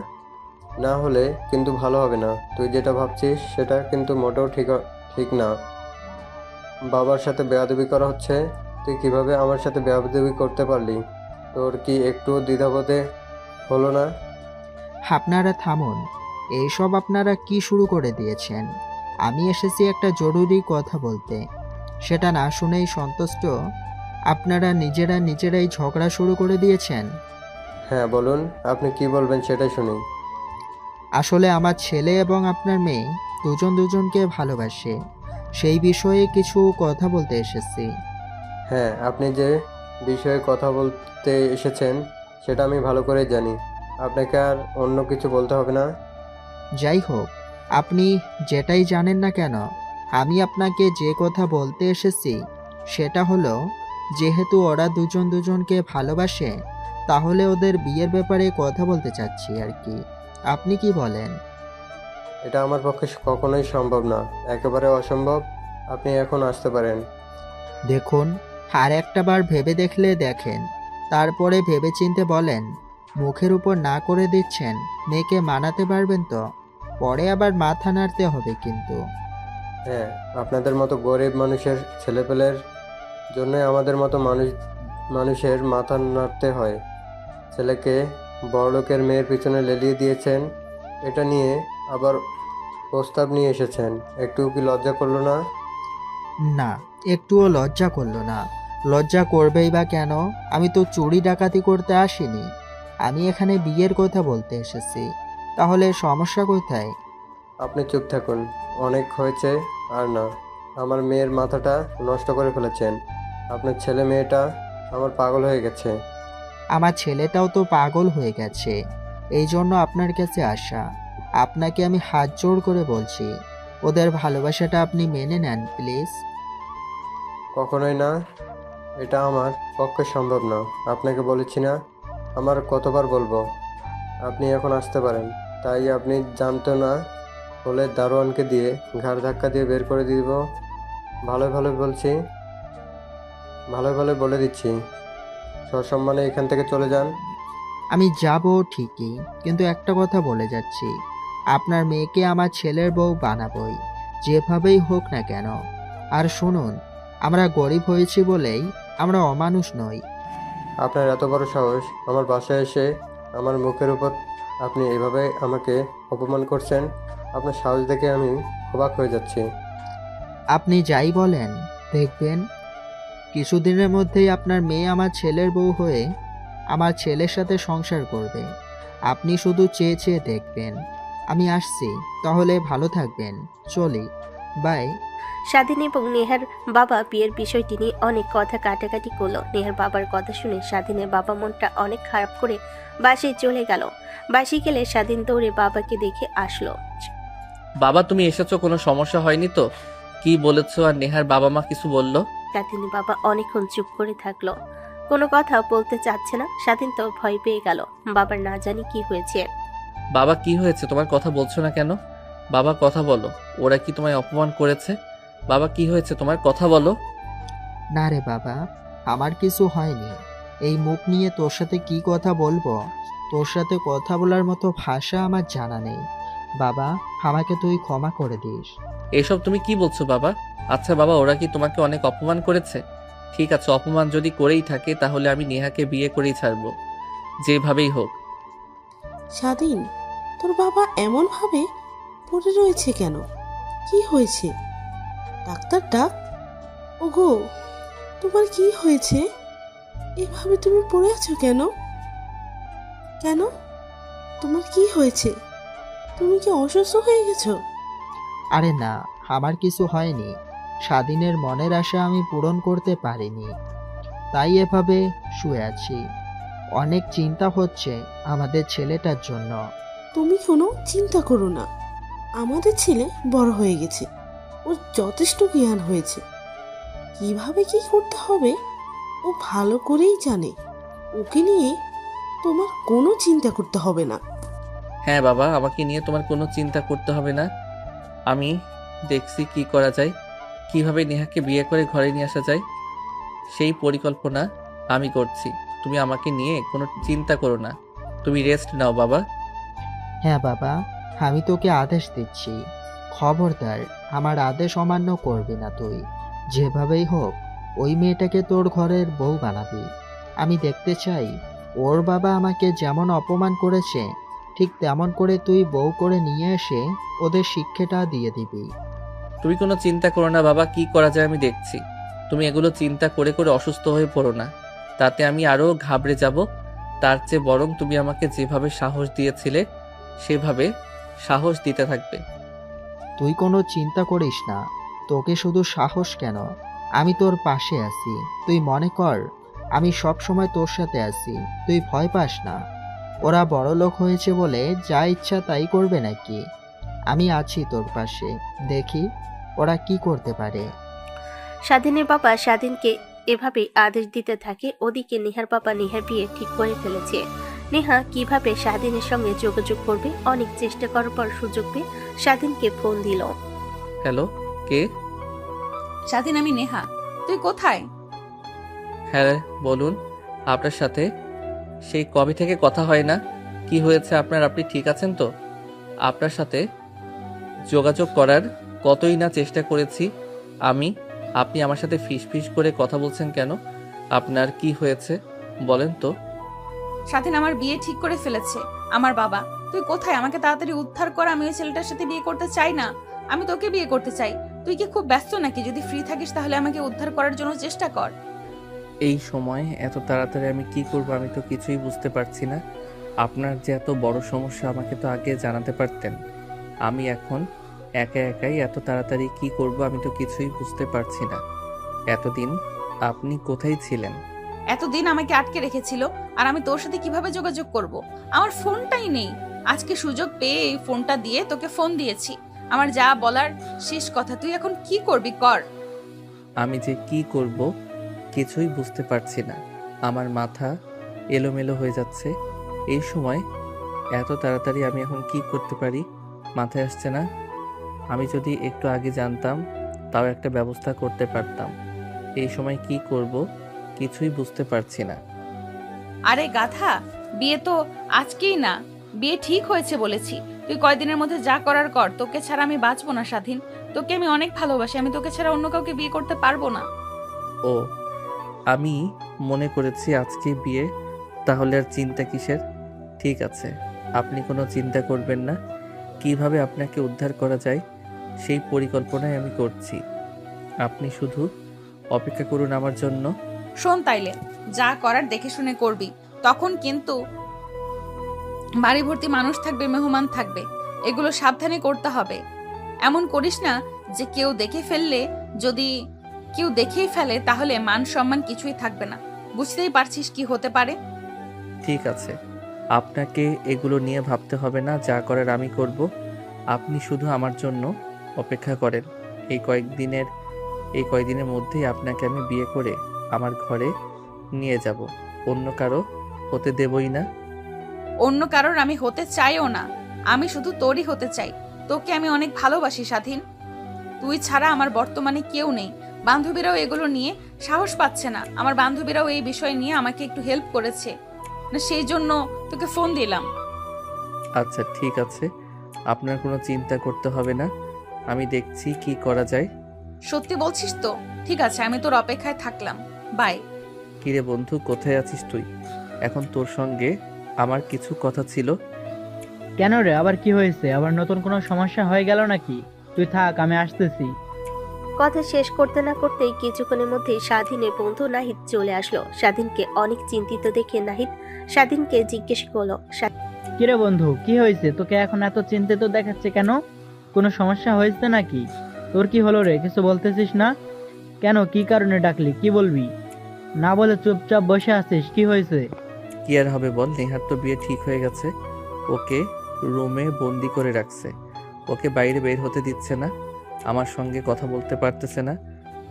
I: না হলে কিন্তু ভালো হবে না। তুই যেটা ভাবছিস সেটা কিন্তু মোটেও ঠিক না। বাবার সাথে বেয়াদবি করা হচ্ছে। তুই কিভাবে আমার সাথে বেয়াদবি করতে পারলি? তোর কি একটু দ্বিধাবোধে হলো না?
F: আপনারা থামুন, এইসব আপনারা কি শুরু করে দিয়েছেন? আমি এসেছি একটা জরুরি কথা বলতে, সেটা না শুনেই সন্তুষ্ট আপনারা নিজেরাই ঝগড়া শুরু করে দিয়েছেন।
I: হ্যাঁ বলুন, আপনি কি বলবেন সেটাই শুনি।
F: আসলে আমার ছেলে এবং আপনার মেয়ে দুজনকে ভালোবাসে, সেই বিষয়ে কিছু কথা বলতে এসেছি।
I: হ্যাঁ, আপনি যে বিষয়ে কথা বলতে এসেছেন সেটা আমি ভালো করে জানি। আপনাকে আর অন্য কিছু বলতে হবে না।
F: যাই হোক, আপনি যেটাই জানেন না কেন, আমি আপনাকে যে কথা বলতে এসেছি সেটা হলো, যেহেতু ওরা দুজনকে ভালোবাসে, তাহলে ওদের বিয়ের ব্যাপারে কথা বলতে চাচ্ছি আর কি। আপনি কি বলেন?
I: এটা আমার পক্ষে কখনোই সম্ভব না, একেবারে অসম্ভব। আপনি এখন আসতে পারেন।
F: দেখুন, আর একটা বার ভেবে দেখলে দেখেন, তারপরে ভেবেচিন্তে বলেন। মুখের উপর না করে দিচ্ছেন, মেয়েকে মানাতে পারবেন তো? পরে আবার মাথা নাড়তে হবে কিন্তু।
I: হ্যাঁ, আপনাদের মতো গরিব মানুষের ছেলেপেলের জন্যই আমাদের মতো মানুষের মাথা নাড়তে হয়। ছেলেকে বড়লোকের মেয়ের পিছনে লেলিয়ে দিয়েছেন, এটা নিয়ে আবার প্রস্তাব নিয়ে এসেছেন, একটু কি লজ্জা করলো না?
F: না, একটুও লজ্জা করলো না। লজ্জা করবেই বা কেন? আমি তো চুরি ডাকাতি করতে আসিনি। আমি এখানে বিয়ের কথা বলতে এসেছি। তাহলে সমস্যা কোথায়?
I: আপনি চুপ থাকুন, অনেক হয়েছে। আর না, আমার মেয়ের মাথাটা নষ্ট করে ফেলেছেন। আপনার ছেলে মেয়েটা আমার পাগল হয়ে গেছে।
F: আমার ছেলেটাও তো পাগল হয়ে গেছে, এই জন্য আপনার কাছে আসা। আপনাকে আমি হাত জোড় করে বলছি, ওদের ভালোবাসাটা আপনি মেনে নেন প্লিজ।
I: কখনোই না, এটা আমার পক্ষে সম্ভব না। আপনাকে বলেছি না, আমার কতবার বলবো। আপনি এখন আসতে পারেন। তাই আপনি জানতো না হলে দারোয়ানকে দিয়ে ঘাড় ধাক্কা দিয়ে বের করে দিব। ভালো ভালো বলছি, ভালো ভালো বলে দিচ্ছি, সসম্মানে এখান থেকে চলে যান।
F: আমি যাব ঠিকই, কিন্তু একটা কথা বলে যাচ্ছি, আপনার মেয়েকে আমার ছেলের বউ বানাবই, যেভাবেই হোক না কেন। আর শুনুন, আমরা গরিব হয়েছি বলেই আমরা অমানুষ নই।
I: আপনার এত বড় সাহস, আমার বাসায় এসে আমার মুখের উপর আপনি এভাবে আমাকে অপমান করছেন। আপনার সাহস দেখে আমি অবাক হয়ে যাচ্ছি।
F: আপনি যাই বলেন, দেখবেন কিছুদিনের মধ্যেই আপনার মেয়ে আমার ছেলের বউ হয়ে আমার ছেলের সাথে সংসার করবে। আপনি শুধু চেয়ে চেয়ে দেখবেন। আমি আসছি, তাহলে ভালো থাকবেন। চলি, বাই।
D: স্বাধীন এবং নেহার বাবা বিয়ের বিষয়টি নিয়ে অনেক কথা কাটাকাটি করলো। নেহার বাবার কথা শুনে স্বাধীনের বাবা মনটা অনেক খারাপ করে বাসায় চলে গেল। বাসায় গেলে স্বাধীন দৌড়ে বাবাকে দেখে আসলো।
A: বাবা তুমি এসেছো, কোনো সমস্যা হয়নি তো? কি বলেছো? আর নেহার বাবা মা কিছু বললো?
D: স্বাধীনের বাবা অনেকক্ষণ চুপ করে থাকলো, কোনো কথা বলতে চাচ্ছে না। স্বাধীন তো ভয় পেয়ে গেল, বাবার না জানি কি হয়েছে।
A: বাবা কি হয়েছে? তোমার কথা বলছো না কেন? বাবা কথা বলো, ওরা কি তোমায় অপমান করেছে? বাবা কি হয়েছে তোমার, কথা বলো।
F: না রে বাবা, আমার কিছু হয়নি। এই মুখ নিয়ে তোর সাথে কি কথা বলবো? তোর সাথে কথা বলার মতো ভাষা আমার জানা নেই। বাবা, আমাকে তুই ক্ষমা করে দিস।
A: এসব তুমি কি বলছো বাবা? আচ্ছা বাবা, ওরা কি তোমাকে অনেক অপমান করেছে? ঠিক আছে, অপমান যদি করেই থাকে তাহলে আমি নেহাকে বিয়ে করেই ছাড়বো, যেভাবেই হোক।
G: স্বাধীন, তোর বাবা এমন ভাবে পড়ে রয়েছে কেন? কি হয়েছে? ডাক্তার ডাক। ওগো, তোমার কি হয়েছে? এভাবে তুমি পড়ে আছো কেন? কেন? তোমার কি হয়েছে? তুমি কি অসুস্থ হয়ে গেছো?
F: আরে না, আমার কিছু হয়নি। স্বাধীনের মনের আশা আমি পূরণ করতে পারিনি, তাই এভাবে শুয়ে আছি। অনেক চিন্তা হচ্ছে আমাদের ছেলেটার জন্য।
G: তুমি কোনো চিন্তা করো না, আমাদের ছেলে বড় হয়ে গেছে, ওর যথেষ্ট জ্ঞান হয়েছে। কিভাবে কি করতে হবে ও ভালো করেই জানে। ওকে নিয়ে তোমার কোনো চিন্তা করতে হবে না।
A: হ্যাঁ বাবা, আমাকে নিয়ে তোমার কোনো চিন্তা করতে হবে না। আমি দেখছি কি করা যায়, কিভাবে নেহাকে বিয়ে করে ঘরে নিয়ে আসা যায়, সেই পরিকল্পনা আমি করছি। তুমি আমাকে নিয়ে কোনো চিন্তা করো না, তুমি রেস্ট নাও বাবা।
F: হ্যাঁ বাবা, আমি তোকে আদেশ দিচ্ছি, খবরদার আমার আদেশ অমান্য করবি না তুই। যেভাবেই হোক ওই মেয়েটাকে তোর ঘরের বউ বানাবি। আমি দেখতে চাই ওর বাবা আমাকে যেমন অপমান করেছে ঠিক তেমন করে তুই বউ করে নিয়ে এসে ওদের শিক্ষাটা দিয়ে দিবি।
A: তুমি কোনো চিন্তা করো না বাবা, কি করা যায় আমি দেখছি। তুমি এগুলো চিন্তা করে করে অসুস্থ হয়ে পড়ো না, তাতে আমি আরও ঘাবড়ে যাব। তার চেয়ে বরং তুমি আমাকে যেভাবে সাহস দিয়েছিলে সেভাবে সাহস দিতে থাকবে।
F: তুই কোনো চিন্তা করিস না, তোকে শুধু সাহস কেন, আমি তোর পাশে আছি। তুই মনে কর আমি সব সময় তোর সাথে আছি, তুই ভয় পাস না। ওরা বড়লোক হয়েছে বলে যা ইচ্ছা তাই করবে নাকি? আমি আছি তোর পাশে, দেখি ওরা কি করতে পারে।
D: স্বাধীনের বাবা স্বাধীনকে এভাবে আদেশ দিতে থাকে। ওদিকে নেহার বাবা নেহার বিয়ে ঠিক করে ফেলেছে। নেহা কিভাবে স্বাধীনের সঙ্গে যোগাযোগ করবে, অনেক চেষ্টা করার পর সুযোগ পেয়ে স্বাধীনকে ফোন দিল।
A: হ্যালো, কে?
B: স্বাধীন, আমি নেহা। তুই কোথায়?
A: হ্যাঁ বলুন, আপনার সাথে সেই কবে থেকে কথা হয় না। কি হয়েছে আপনার? আপনি ঠিক আছেন তো? আপনার সাথে যোগাযোগ করার কতই না চেষ্টা করেছি আমি। আপনি আমার সাথে ফিস করে কথা বলছেন কেন? আপনার কি হয়েছে বলেন তো?
B: স্বাধীন, আমার বিয়ে ঠিক করে ফেলেছে আমার বাবা। তুই কোথায়? আমাকে তাড়াতাড়ি উদ্ধার কর। আমি ওই ছেলেটার সাথে বিয়ে করতে চাই না। আমি তোকে বিয়ে করতে চাই। তুই কি খুব ব্যস্ত নাকি? যদি ফ্রি থাকিস তাহলে আমাকে উদ্ধার করার জন্য চেষ্টা কর।
A: এই সময় এত তাড়াতাড়ি আমি কি করব আমি তো কিছুই বুঝতে পারছি না। আপনার যে এত বড় সমস্যা আমাকে তো আগে জানাতে পারতেন। আমি এখন একা একাই এত তাড়াতাড়ি কি করব আমি তো কিছুই বুঝতে পারছি না। এতদিন আপনি কোথায় ছিলেন?
B: এতদিন আমাকে আটকে রেখেছিল, আর আমি তোর সাথে কিভাবে যোগাযোগ করব? আমার ফোনটাই নেই। আজকে সুযোগ পেয়ে এই ফোনটা দিয়ে তোকে ফোন দিয়েছি। আমার যা বলার শেষ কথা। তুই এখন কি করবি কর।
A: আমি যে কি করব কিছুই বুঝতে পারছি না। আমার মাথা এলোমেলো হয়ে যাচ্ছে। এই সময় এত তাড়াতাড়ি আমি এখন কি করতে পারি মাথায় আসছে না। আমি যদি একটু আগে জানতাম তাও একটা ব্যবস্থা করতে পারতাম। এই সময় কি করব কিছুই বুঝতে পারছি না।
B: আরে গাধা, বিয়ে তো আজকেই না, বিয়ে ঠিক হয়েছে বলেছি। তুই কয়দিনের মধ্যে যা করার কর। তোকে ছাড়া আমি বাঁচবো না স্বাধীন। তোকে আমি অনেক ভালোবাসি। আমি তোকে ছাড়া অন্য কাউকে বিয়ে করতে পারবো না।
A: ও, আমি মনে করেছি আজকে বিয়ে, তাহলে আর চিন্তা কিসের? ঠিক আছে, আপনি কোনো চিন্তা করবেন না। কিভাবে আপনাকে উদ্ধার করা যায় সেই পরিকল্পনাই আমি করছি। আপনি শুধু অপেক্ষা করুন আমার জন্য।
B: শোন তাইলে, যা করার দেখে শুনে করবি। তখন কিন্তু বাড়ি ভর্তি মানুষ থাকবে, মেহমান থাকবে। এগুলো সাবধানে করতে হবে। এমন করিস না যে কেউ দেখে ফেললে, যদি কেউ দেখেই ফেলে তাহলে মান সম্মান কিছুই থাকবে না। বুঝতেই পারছিস কি হতে পারে।
A: ঠিক আছে, আপনাকে এগুলো নিয়ে ভাবতে হবে না। যা করার আমি করব। আপনি শুধু আমার জন্য অপেক্ষা করেন। এই কয়েকদিনের মধ্যেই আপনাকে আমি বিয়ে করে আমার ঘরে নিয়ে যাব। অন্য কারো হতে দেবই না।
B: অন্য কারোর আমি হতে চাইও না। আমি শুধু তোরই হতে চাই। তোকে আমি অনেক ভালোবাসি স্বাধীন। তুই ছাড়া আমার বর্তমানে কেউ নেই। বান্ধবীরাও এগুলো নিয়ে সাহস পাচ্ছে না। আমার বান্ধবীরাও এই বিষয় নিয়ে আমাকে একটু হেল্প করেছে না, সেই জন্য তোকে ফোন দিলাম।
A: আচ্ছা ঠিক আছে, আপনার কোনো চিন্তা করতে হবে না। আমি দেখছি কি করা যায়।
B: সত্যি বলছিস তো? ঠিক আছে, আমি তোর অপেক্ষায় থাকলাম। বাই।
A: কিরে বন্ধু, কোথায় আছিস তুই? এখন তোর সঙ্গে আমার কিছু কথা ছিল।
J: কেন রে, আবার কি হয়েছে? আবার নতুন কোনো সমস্যা হয়ে গেল নাকি? তুই থাক, আমি আসতেছি।
D: কথা শেষ করতে না করতেই কিছুক্ষণের মধ্যে স্বাধীনের বন্ধু নাহিদ চলে আসলো। স্বাধীনকে অনেক চিন্তিত দেখে নাহিদ স্বাধীনকে জিজ্ঞেস করলো,
J: কিরে বন্ধু, কি হয়েছে? তোকে এখন এত চিন্তিত দেখাচ্ছে কেন? কোনো সমস্যা হয়েছে নাকি? তোর কি হলো রে? কিছু বলতেছিস না কেন? কি কারণে ডাকলি? কি বলবি? না বলে চুপচাপ বসে আছিস, কি হয়েছে?
A: কি আর হবে বল, নেহার তো বিয়ে ঠিক হয়ে গেছে। ওকে রুমে বন্দি করে রাখছে। ওকে বাইরে বের হতে দিচ্ছে না। আমার সঙ্গে কথা বলতে পারতেছে না।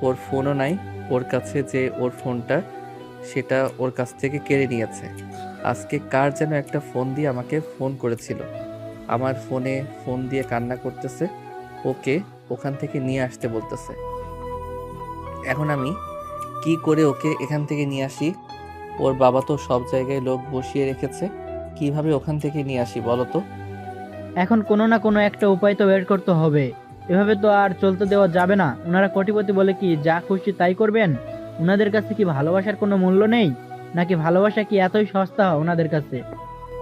A: ওর ফোনও নাই ওর কাছে। যে ওর ফোনটা, সেটা ওর কাছ থেকে কেড়ে নিয়েছে। আজকে কার যেন একটা ফোন দিয়ে আমাকে ফোন করেছিল। আমার ফোনে ফোন দিয়ে কান্না করতেছে। ওকে ওখান থেকে নিয়ে আসতে বলতেছে। এখন আমি কি করে ওকে এখান থেকে নিয়ে আসি? ওর বাবা তো সব জায়গায় লোক বসিয়ে রেখেছে। কিভাবে ওখান থেকে নিয়ে আসি বলো তো?
J: এখন কোনো না কোনো একটা উপায় তো বের করতে হবে। এভাবে তো আর চলতে দেওয়া যাবে না। ওনারা কোটিপতি বলে কি যা খুশি তাই করবেন? ওনাদের কাছে কি ভালোবাসার কোনো মূল্য নেই? নাকি ভালোবাসা কি এতই সস্তা ওনাদের কাছে?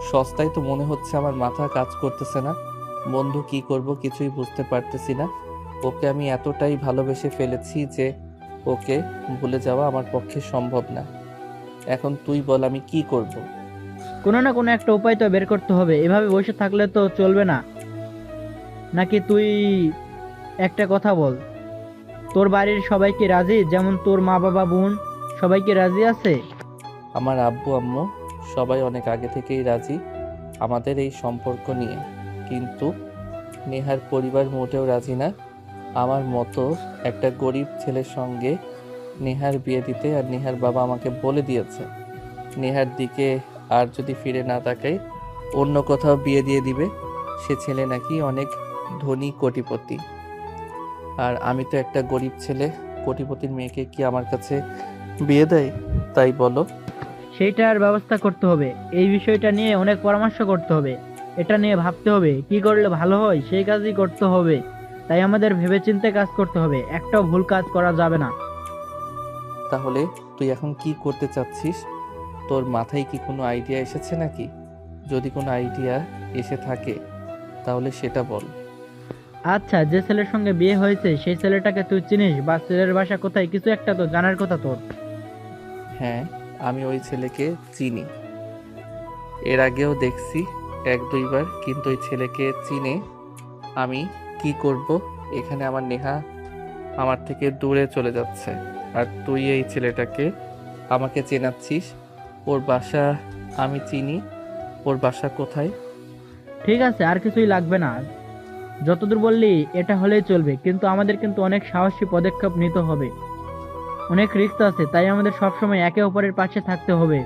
A: সস্তায় তো মনে হচ্ছে। আমার মাথা কাজ করতেছে না বন্ধু, কি করব কিছুই বুঝতে পারতেছি না। ওকে আমি এতটাই ভালোবেসে ফেলেছি যে ওকে ভুলে যাওয়া আমার পক্ষে সম্ভব না। এখন তুই বল আমি কি করব?
J: কোনো না কোনো একটা উপায় তো বের করতে হবে। এভাবে বসে থাকলে তো চলবে না। নাকি তুই একটা কথা বল, তোর বাড়ির সবাই কি রাজি? যেমন তোর মা বাবা বোন সবাই কি রাজি আছে?
A: আমার আব্বু আম্মু সবাই অনেক আগে থেকেই রাজি আমাদের এই সম্পর্ক নিয়ে, কিন্তু নেহার পরিবার মোটেও রাজি না। আমার মতো একটা গরিব ছেলের সঙ্গে নেহার বিয়ে দিতে। আর নেহার বাবা আমাকে বলে দিয়েছে নেহার দিকে আর যদি ফিরে না তাকাই অন্য কোথাও বিয়ে দিয়ে দিবে। সে ছেলে নাকি অনেক ধনী কোটিপতি, আর আমি তো একটা গরিব ছেলে। কোটিপতির মেয়েকে কি আমার কাছে বিয়ে দেয়? তাই বলো।
J: সেইটার ব্যবস্থা করতে হবে। এই বিষয়টা নিয়ে অনেক পরামর্শ করতে হবে। এটা নিয়ে ভাবতে হবে কি করলে ভালো হয়, সেই কাজই করতে হবে। তাই আমাদের ভেবেচিন্তে কাজ করতে হবে। একটাও ভুল কাজ করা যাবে না।
A: তাহলে তুই এখন কি করতে চাচ্ছিস? তোর মাথায় কি কোনো আইডিয়া এসেছে নাকি? যদি কোনো আইডিয়া এসে থাকে তাহলে সেটা বল।
J: আচ্ছা, যে ছেলের সঙ্গে বিয়ে হয়েছে সেই ছেলেটাকে তুই চিনিস বা ছেলের বাসা কোথায় কিছু একটা তো জানার কথা তোর।
A: হ্যাঁ, আমি ওই ছেলেকে চিনি। এর আগেও দেখছি 1-2 বার, কিন্তু ওই ছেলেকে চিনে আমি কি করব? এখানে আমার নেহা আমার থেকে দূরে চলে যাচ্ছে, আর তুই এই ছেলেটাকে আমাকে চেনাচ্ছিস। ওর বাসা আমি চিনি। ওর বাসা কোথায়?
J: ঠিক আছে, আর কিছুই লাগবে না। যতদূর বললি এটা হলেই চলবে, কিন্তু আমাদের কিন্তু অনেক সাহসী পদক্ষেপ নিতে হবে। অনেক রিস্ক আছে, তাই আমাদের সবসময় একে অপরের পাশে থাকতে হবে।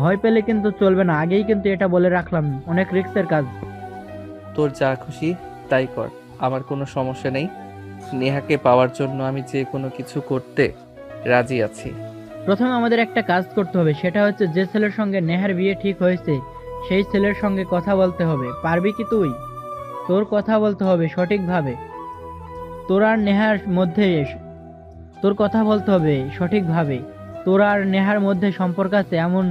J: ভয় পেলে কিন্তু চলবে না, আগেই কিন্তু এটা বলে রাখলাম, অনেক রিস্কের কাজ।
A: তোর যা খুশি তাই কর, আমার কোনো সমস্যা নেই। নেহাকে পাওয়ার জন্য আমি যে কোনো কিছু করতে রাজি আছি।
J: প্রথমে আমাদের একটা কাজ করতে হবে, সেটা হচ্ছে যে ছেলের সঙ্গে নেহার বিয়ে ঠিক হয়েছে সেই ছেলের সঙ্গে কথা বলতে হবে। পারবি কি তুই? তোর কথা বলতে হবে সঠিকভাবে। তোর আর নেহার মধ্যে তোর কথা বলতে হবে সঠিকভাবে। তোর আর নেহার মধ্যে সম্পর্ক আছে এমন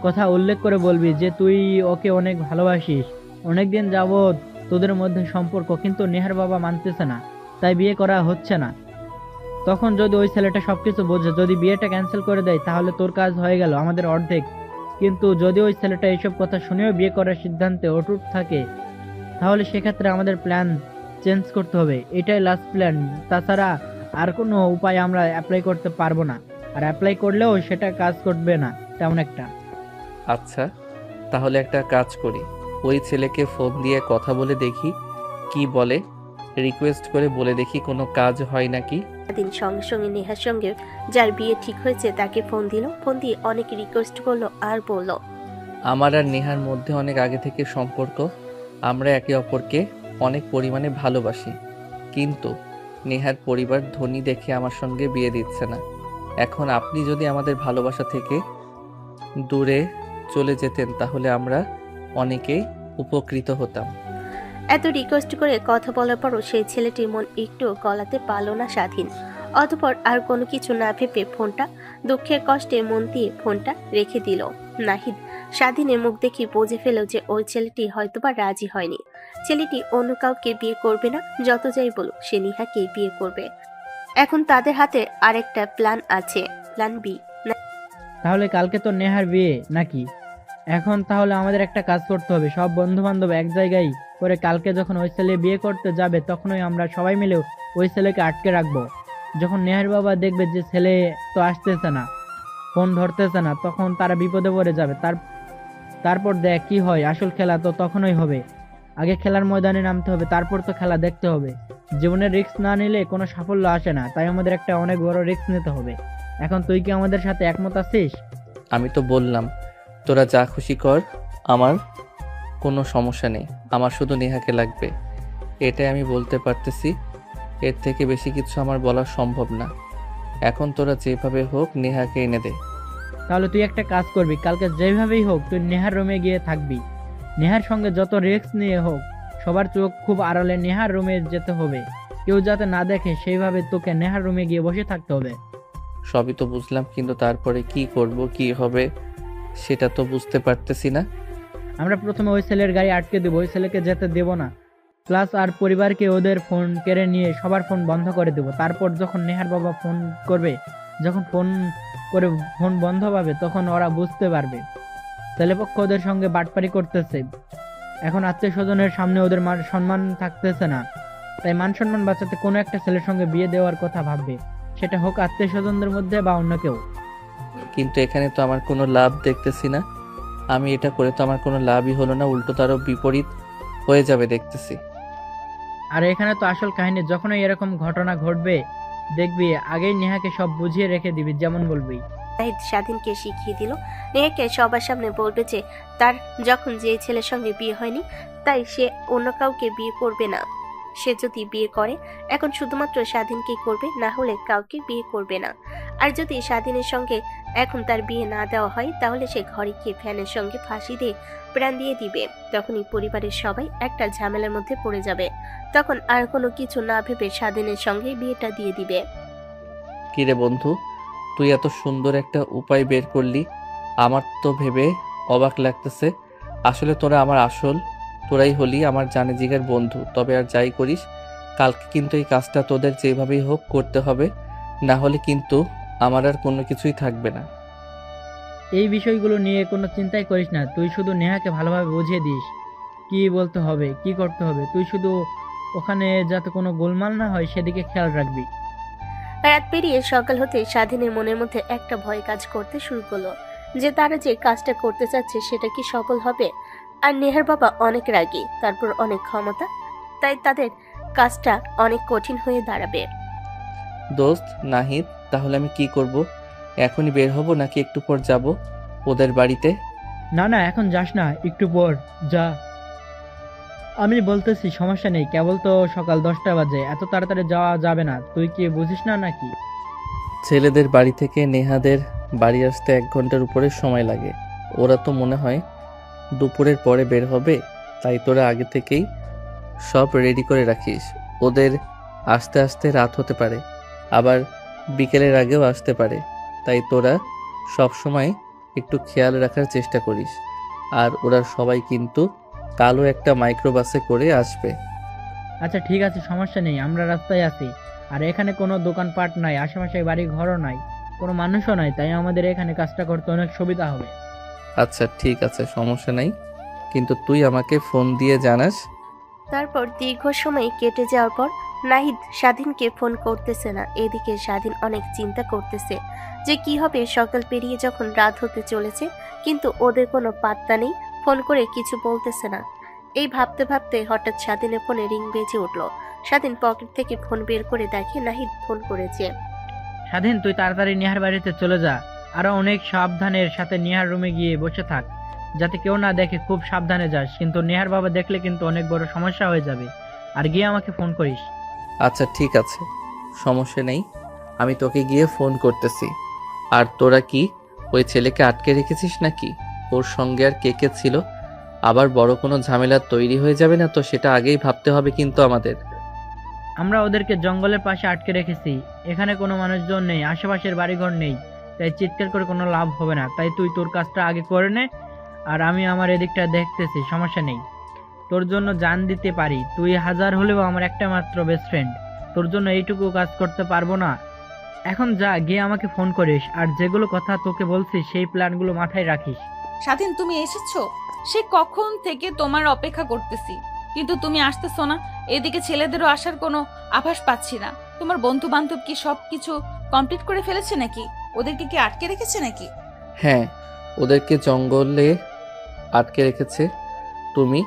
J: কথা উল্লেখ করে বলবি যে তুই ওকে অনেক ভালোবাসিস। অনেকদিন যাবৎ তোদের মধ্যে সম্পর্ক, কিন্তু নেহার বাবা মানতেছে না, তাই বিয়ে করা হচ্ছে না। তখন যদি ওই ছেলেটা সবকিছু বোঝে, যদি বিয়েটা ক্যান্সেল করে দেয়, তাহলে তোর কাজ হয়ে গেল, আমাদের অর্ধেক। কিন্তু যদি ওই ছেলেটা এইসব কথা শুনেও বিয়ে করার সিদ্ধান্তে অটুট থাকে, তাহলে সেক্ষেত্রে আমাদের প্ল্যান চেঞ্জ করতে হবে। এটাই লাস্ট প্ল্যান, তাছাড়া আর কোনো উপায় আমরা অ্যাপ্লাই করতে পারবো না। আর অ্যাপ্লাই করলেও সেটা কাজ করবে না তেমন একটা।
A: আচ্ছা, তাহলে একটা কাজ করি, ওই ছেলেকে ফোন দিয়ে কথা বলে দেখি কি বলে। রিকোয়েস্ট করে বলে দেখি কোনো কাজ হয় নাকি।
D: দিন সঙ্গে সঙ্গে নেহার সঙ্গে যার বিয়ে ঠিক হয়েছে তাকে ফোন দিল। ফোন দিয়ে অনেক রিকোয়েস্ট করলো আর বলল,
A: আমার আর নেহার মধ্যে অনেক আগে থেকে সম্পর্ক। আমরা একে অপরকে অনেক পরিমাণে ভালোবাসি, কিন্তু নেহার পরিবার ধনী দেখে আমার সঙ্গে বিয়ে দিচ্ছে না। এখন আপনি যদি আমাদের ভালোবাসা থেকে দূরে চলে যেতেন তাহলে আমরা অনেকেই উপকৃত হতাম।
D: এত রিকোয়েস্ট করে কথা বলার পরও সেই ছেলেটির মন একটু গলাতে পারল না স্বাধীন। অতঃপর আর কোনো কিছু না ভেবে ফোনটা দুঃখের কষ্টে মন দিয়ে ফোনটা রেখে দিল। নাহিদ স্বাধীনের মুখ দেখে বুঝে ফেল যে ওই ছেলেটি হয়তোবা রাজি হয়নি। ছেলেটি অন্য কাউকে বিয়ে করবে না, যত যাই বলুক সে নিহাকে বিয়ে করবে। এখন তাদের হাতে আরেকটা প্ল্যান আছে, প্ল্যান বি।
J: তাহলে কালকে তো নেহার বিয়ে নাকি? এখন তাহলে আমাদের একটা কাজ করতে হবে, সব বন্ধু বান্ধব এক জায়গায় করে কালকে যখন ওই ছেলে বিয়ে করতে যাবে তখনই আমরা সবাই মিলে ওই ছেলেকে আটকে রাখবো। যখন নেহার বাবা দেখবে যে ছেলে তো আসতেছে না, ফোন ধরতেছে না, তখন তারা বিপদে পড়ে যাবে। তারপর দেখ কি হয়, আসল খেলা তো তখনই হবে। আগে খেলার ময়দানে নামতে হবে, তারপর তো খেলা দেখতে হবে। জীবনের রিস্ক না নিলে কোনো সাফল্য আসে না, তাই আমাদের একটা অনেক বড় রিস্ক নিতে হবে। এখন তুই কি আমাদের সাথে একমত আছিস?
A: আমি তো বললাম তোরা যা খুশি কর, আমার কোনো সমস্যা নেই। আমার শুধু নেহাকে লাগবে, এটাই আমি বলতে পারতেছি। এর থেকে বেশি কিছু আমার বলা সম্ভব না। এখন তোরা যেভাবে হোক নেহাকে এনে দে।
J: তাহলে তুই একটা কাজ করবি, কালকে যেভাবেই হোক তুই নেহার রুমে গিয়ে থাকবি। নেহার সঙ্গে যত রিস্ক নিয়ে হোক, সবার চোখ খুব আড়ালে নেহার রুমে যেতে হবে, কেউ যাতে না দেখে সেইভাবে তোকে নেহার রুমে গিয়ে বসে থাকতে হবে।
A: সবই তো বুঝলাম, কিন্তু তারপরে কি করব, কি হবে সেটা তো বুঝতে পারতেছি না।
J: আমরা প্রথমে ওই ছেলের গাড়ি আটকে দেবো, ওই ছেলেকে যেতে দেব না। প্লাস আর পরিবারকে ওদের ফোন কেড়ে নিয়ে সবার ফোন বন্ধ করে দেবো। তারপর যখন নেহার বাবা ফোন করবে, যখন ফোন করে ফোন বন্ধ পাবে, তখন ওরা বুঝতে পারবে ছেলেপক্ষ ওদের সঙ্গে বাটপারি করতেছে। এখন আত্মীয় স্বজনের সামনে ওদের মান সম্মান থাকতেছে না, তাই মান সম্মান বাঁচাতে কোনো একটা ছেলের সঙ্গে বিয়ে দেওয়ার কথা ভাববে, সেটা হোক আত্মীয় স্বজনদের মধ্যে বা অন্য কেউ।
A: কিন্তু এখানে তো আমার কোনো লাভ দেখতেছি না। আমি এটা করে তো আমার কোনো লাভই হলো না, উল্টো তারও বিপরীত হয়ে যাবে দেখতেছি।
J: আর এখানে তো আসল কাহিনী, যখনই এরকম ঘটনা ঘটবে দেখবি আগেই নেহাকে সব বুঝিয়ে রেখে দিবি, যেমন বলবি।
D: নাহিদ স্বাধীনকে শিখিয়ে দিল নেহাকে সবার সামনে বলবে যে তার যখন যে ছেলের সঙ্গে বিয়ে হয়নি, তাই সে অন্য কাউকে বিয়ে করবে না। সে যদি বিয়ে করে এখন শুধুমাত্র স্বাধীনকেই করবে, না হলে কাউকে বিয়ে করবে না। আর যদি স্বাধীনের সঙ্গে এখন তার বিয়ে না দেওয়া হয় তাহলে সে ঘরে গিয়ে ফ্যানের সঙ্গে ফাঁসি দিয়ে প্রাণ দিয়ে দিবে। তখনই পরিবারের সবাই একটা ঝামেলার মধ্যে পড়ে যাবে। তখন আর কোনো কিছু না ভেবে স্বাধীনের সঙ্গে বিয়েটা দিয়ে দিবে।
A: কিরে বন্ধু, তুই এত সুন্দর একটা উপায় বের করলি, আমার তো ভেবে অবাক লাগতেছে। আসলে তোরা আমার আসল, তোরাই হলি আমার জানে জিগার বন্ধু। তবে আর যাই করিস, কালকে কিন্তু এই কাজটা তোদের যেভাবেই হোক করতে হবে, না হলে কিন্তু আমার আর কোনো কিছুই থাকবে না।
J: এই বিষয়গুলো নিয়ে কোনো চিন্তাই করিস না, তুই শুধু নেহাকে ভালোভাবে বুঝিয়ে দিস কি বলতে হবে, কি করতে হবে। তুই শুধু ওখানে যাতে কোনো গোলমাল না হয় সেদিকে খেয়াল রাখবি।
D: রাত পেরিয়ে সকাল হতে স্বাধীনের মনের মধ্যে একটা ভয় কাজ করতে শুরু করলো, যে তারা যে কাজটা করতে চাচ্ছে সেটা কি সফল হবে। আর নেহার বাবা অনেক রাগী, তারপর অনেক ক্ষমতা, তাই তাদের কাজটা অনেক কঠিন হয়ে দাঁড়াবে।
A: দোস্ত নাহিদ, তাহলে আমি কি করব? এখনই বের হব নাকি একটু পর যাব ওদের বাড়িতে?
J: না না, এখন যাস না, একটু পর যা। আমি বলতেছি সমস্যা নেই, কেবল তো সকাল 10টা বাজে, এত তাড়াতাড়ি যাওয়া যাবে না, তুই কি বুঝিস না নাকি?
A: ছেলেদের বাড়ি থেকে নেহাদের বাড়ি আসতে 1 ঘন্টার উপরে সময় লাগে। ওরা তো মনে হয় দুপুরের পরে বের হবে, তাই তোরা আগে থেকেই সব রেডি করে রাখিস। ওদের আসতে আসতে রাত হতে পারে, আবার বিকেলের আগেও আসতে পারে, তাই তোরা সব সময় একটু খেয়াল রাখার চেষ্টা করিস। আর ওরা সবাই কিন্তু কালো একটা মাইক্রোবাসে করে আসবে।
J: আচ্ছা ঠিক আছে, সমস্যা নেই, আমরা রাস্তায় আছি। আর এখানে কোনো দোকানপাট নাই, আশেপাশে বাড়ি ঘরও নাই, কোনো মানুষও নাই, তাই আমাদের এখানে কাজটা করতে অনেক সুবিধা হবে।
A: আচ্ছা ঠিক আছে, সমস্যা নাই, কিন্তু তুই আমাকে ফোন দিয়ে জানাস।
D: তারপর দীর্ঘ সময় কেটে যাওয়ার পর নাহিদ স্বাধীনকে ফোন করতেছে না। এদিকে স্বাধীন অনেক চিন্তা করতেছে যে কি হবে। সকাল পেরিয়ে যখন রাত হতে চলেছে, কিন্তু ওদের কোনো পাত্তা নেই, ফোন করে কিছু বলতেছে না। এই ভাবতে ভাবতে হঠাৎ স্বাধীনের ফোনে রিং বেজে উঠলো। স্বাধীন পকেট থেকে ফোন বের করে দেখে নাহিদ ফোন করেছে।
J: স্বাধীন, তুই তাড়াতাড়ি নেহার বাড়িতে চলে যা, আরো অনেক সাবধানের সাথে নেহার রুমে গিয়ে বসে থাক, যাতে কেউ না দেখে, খুব সাবধানে যাস, কিন্তু নেহার বাবা দেখলে কিন্তু অনেক বড় সমস্যা হয়ে যাবে। আর গিয়ে আমাকে ফোন করিস।
A: আচ্ছা ঠিক আছে, সমস্যা নেই, আমি তোকে গিয়ে ফোন করতেছি। আর তোরা কি ওই ছেলেকে আটকে রেখেছিস নাকি? ওর সঙ্গে আর কে কে ছিল? আবার বড় কোনো ঝামেলা তৈরি হয়ে যাবে না তো? সেটা আগেই ভাবতে হবে কিন্তু আমাদের।
J: আমরা ওদেরকে জঙ্গলের পাশে আটকে রেখেছি, এখানে কোনো মানুষজন নেই, আশেপাশের বাড়িঘর নেই, তাই চিৎকার করে কোনো লাভ হবে না। তাই তুই তোর কাজটা আগে করে নে, আর আমি আমার এদিকটা দেখতেছি, সমস্যা নেই। তোর জন্য জান দিতে পারি, তুই হাজার হলেও আমার একটা মাত্র বেস্ট ফ্রেন্ড, তোর জন্য এইটুকু কাজ করতে পারবো না? এখন যা, গিয়ে আমাকে ফোন করিস, আর যেগুলো কথা তোকে বলছি সেই প্ল্যানগুলো মাথায় রাখিস।
B: স্বাধীন, তুমি এসেছো? সে কখন থেকে তোমার অপেক্ষা করতেছি, কিন্তু তুমি আসতেছো না। এদিকে ছেলেদেরও আসার কোনো আভাস পাচ্ছি না। তোমার বন্ধু বান্ধব কি সব কিছু কমপ্লিট করে ফেলেছে নাকি? ওদেরকে কি আটকে রেখেছে নাকি?
A: হ্যাঁ, ওদেরকে জঙ্গলে আটকে রেখেছে। তুমি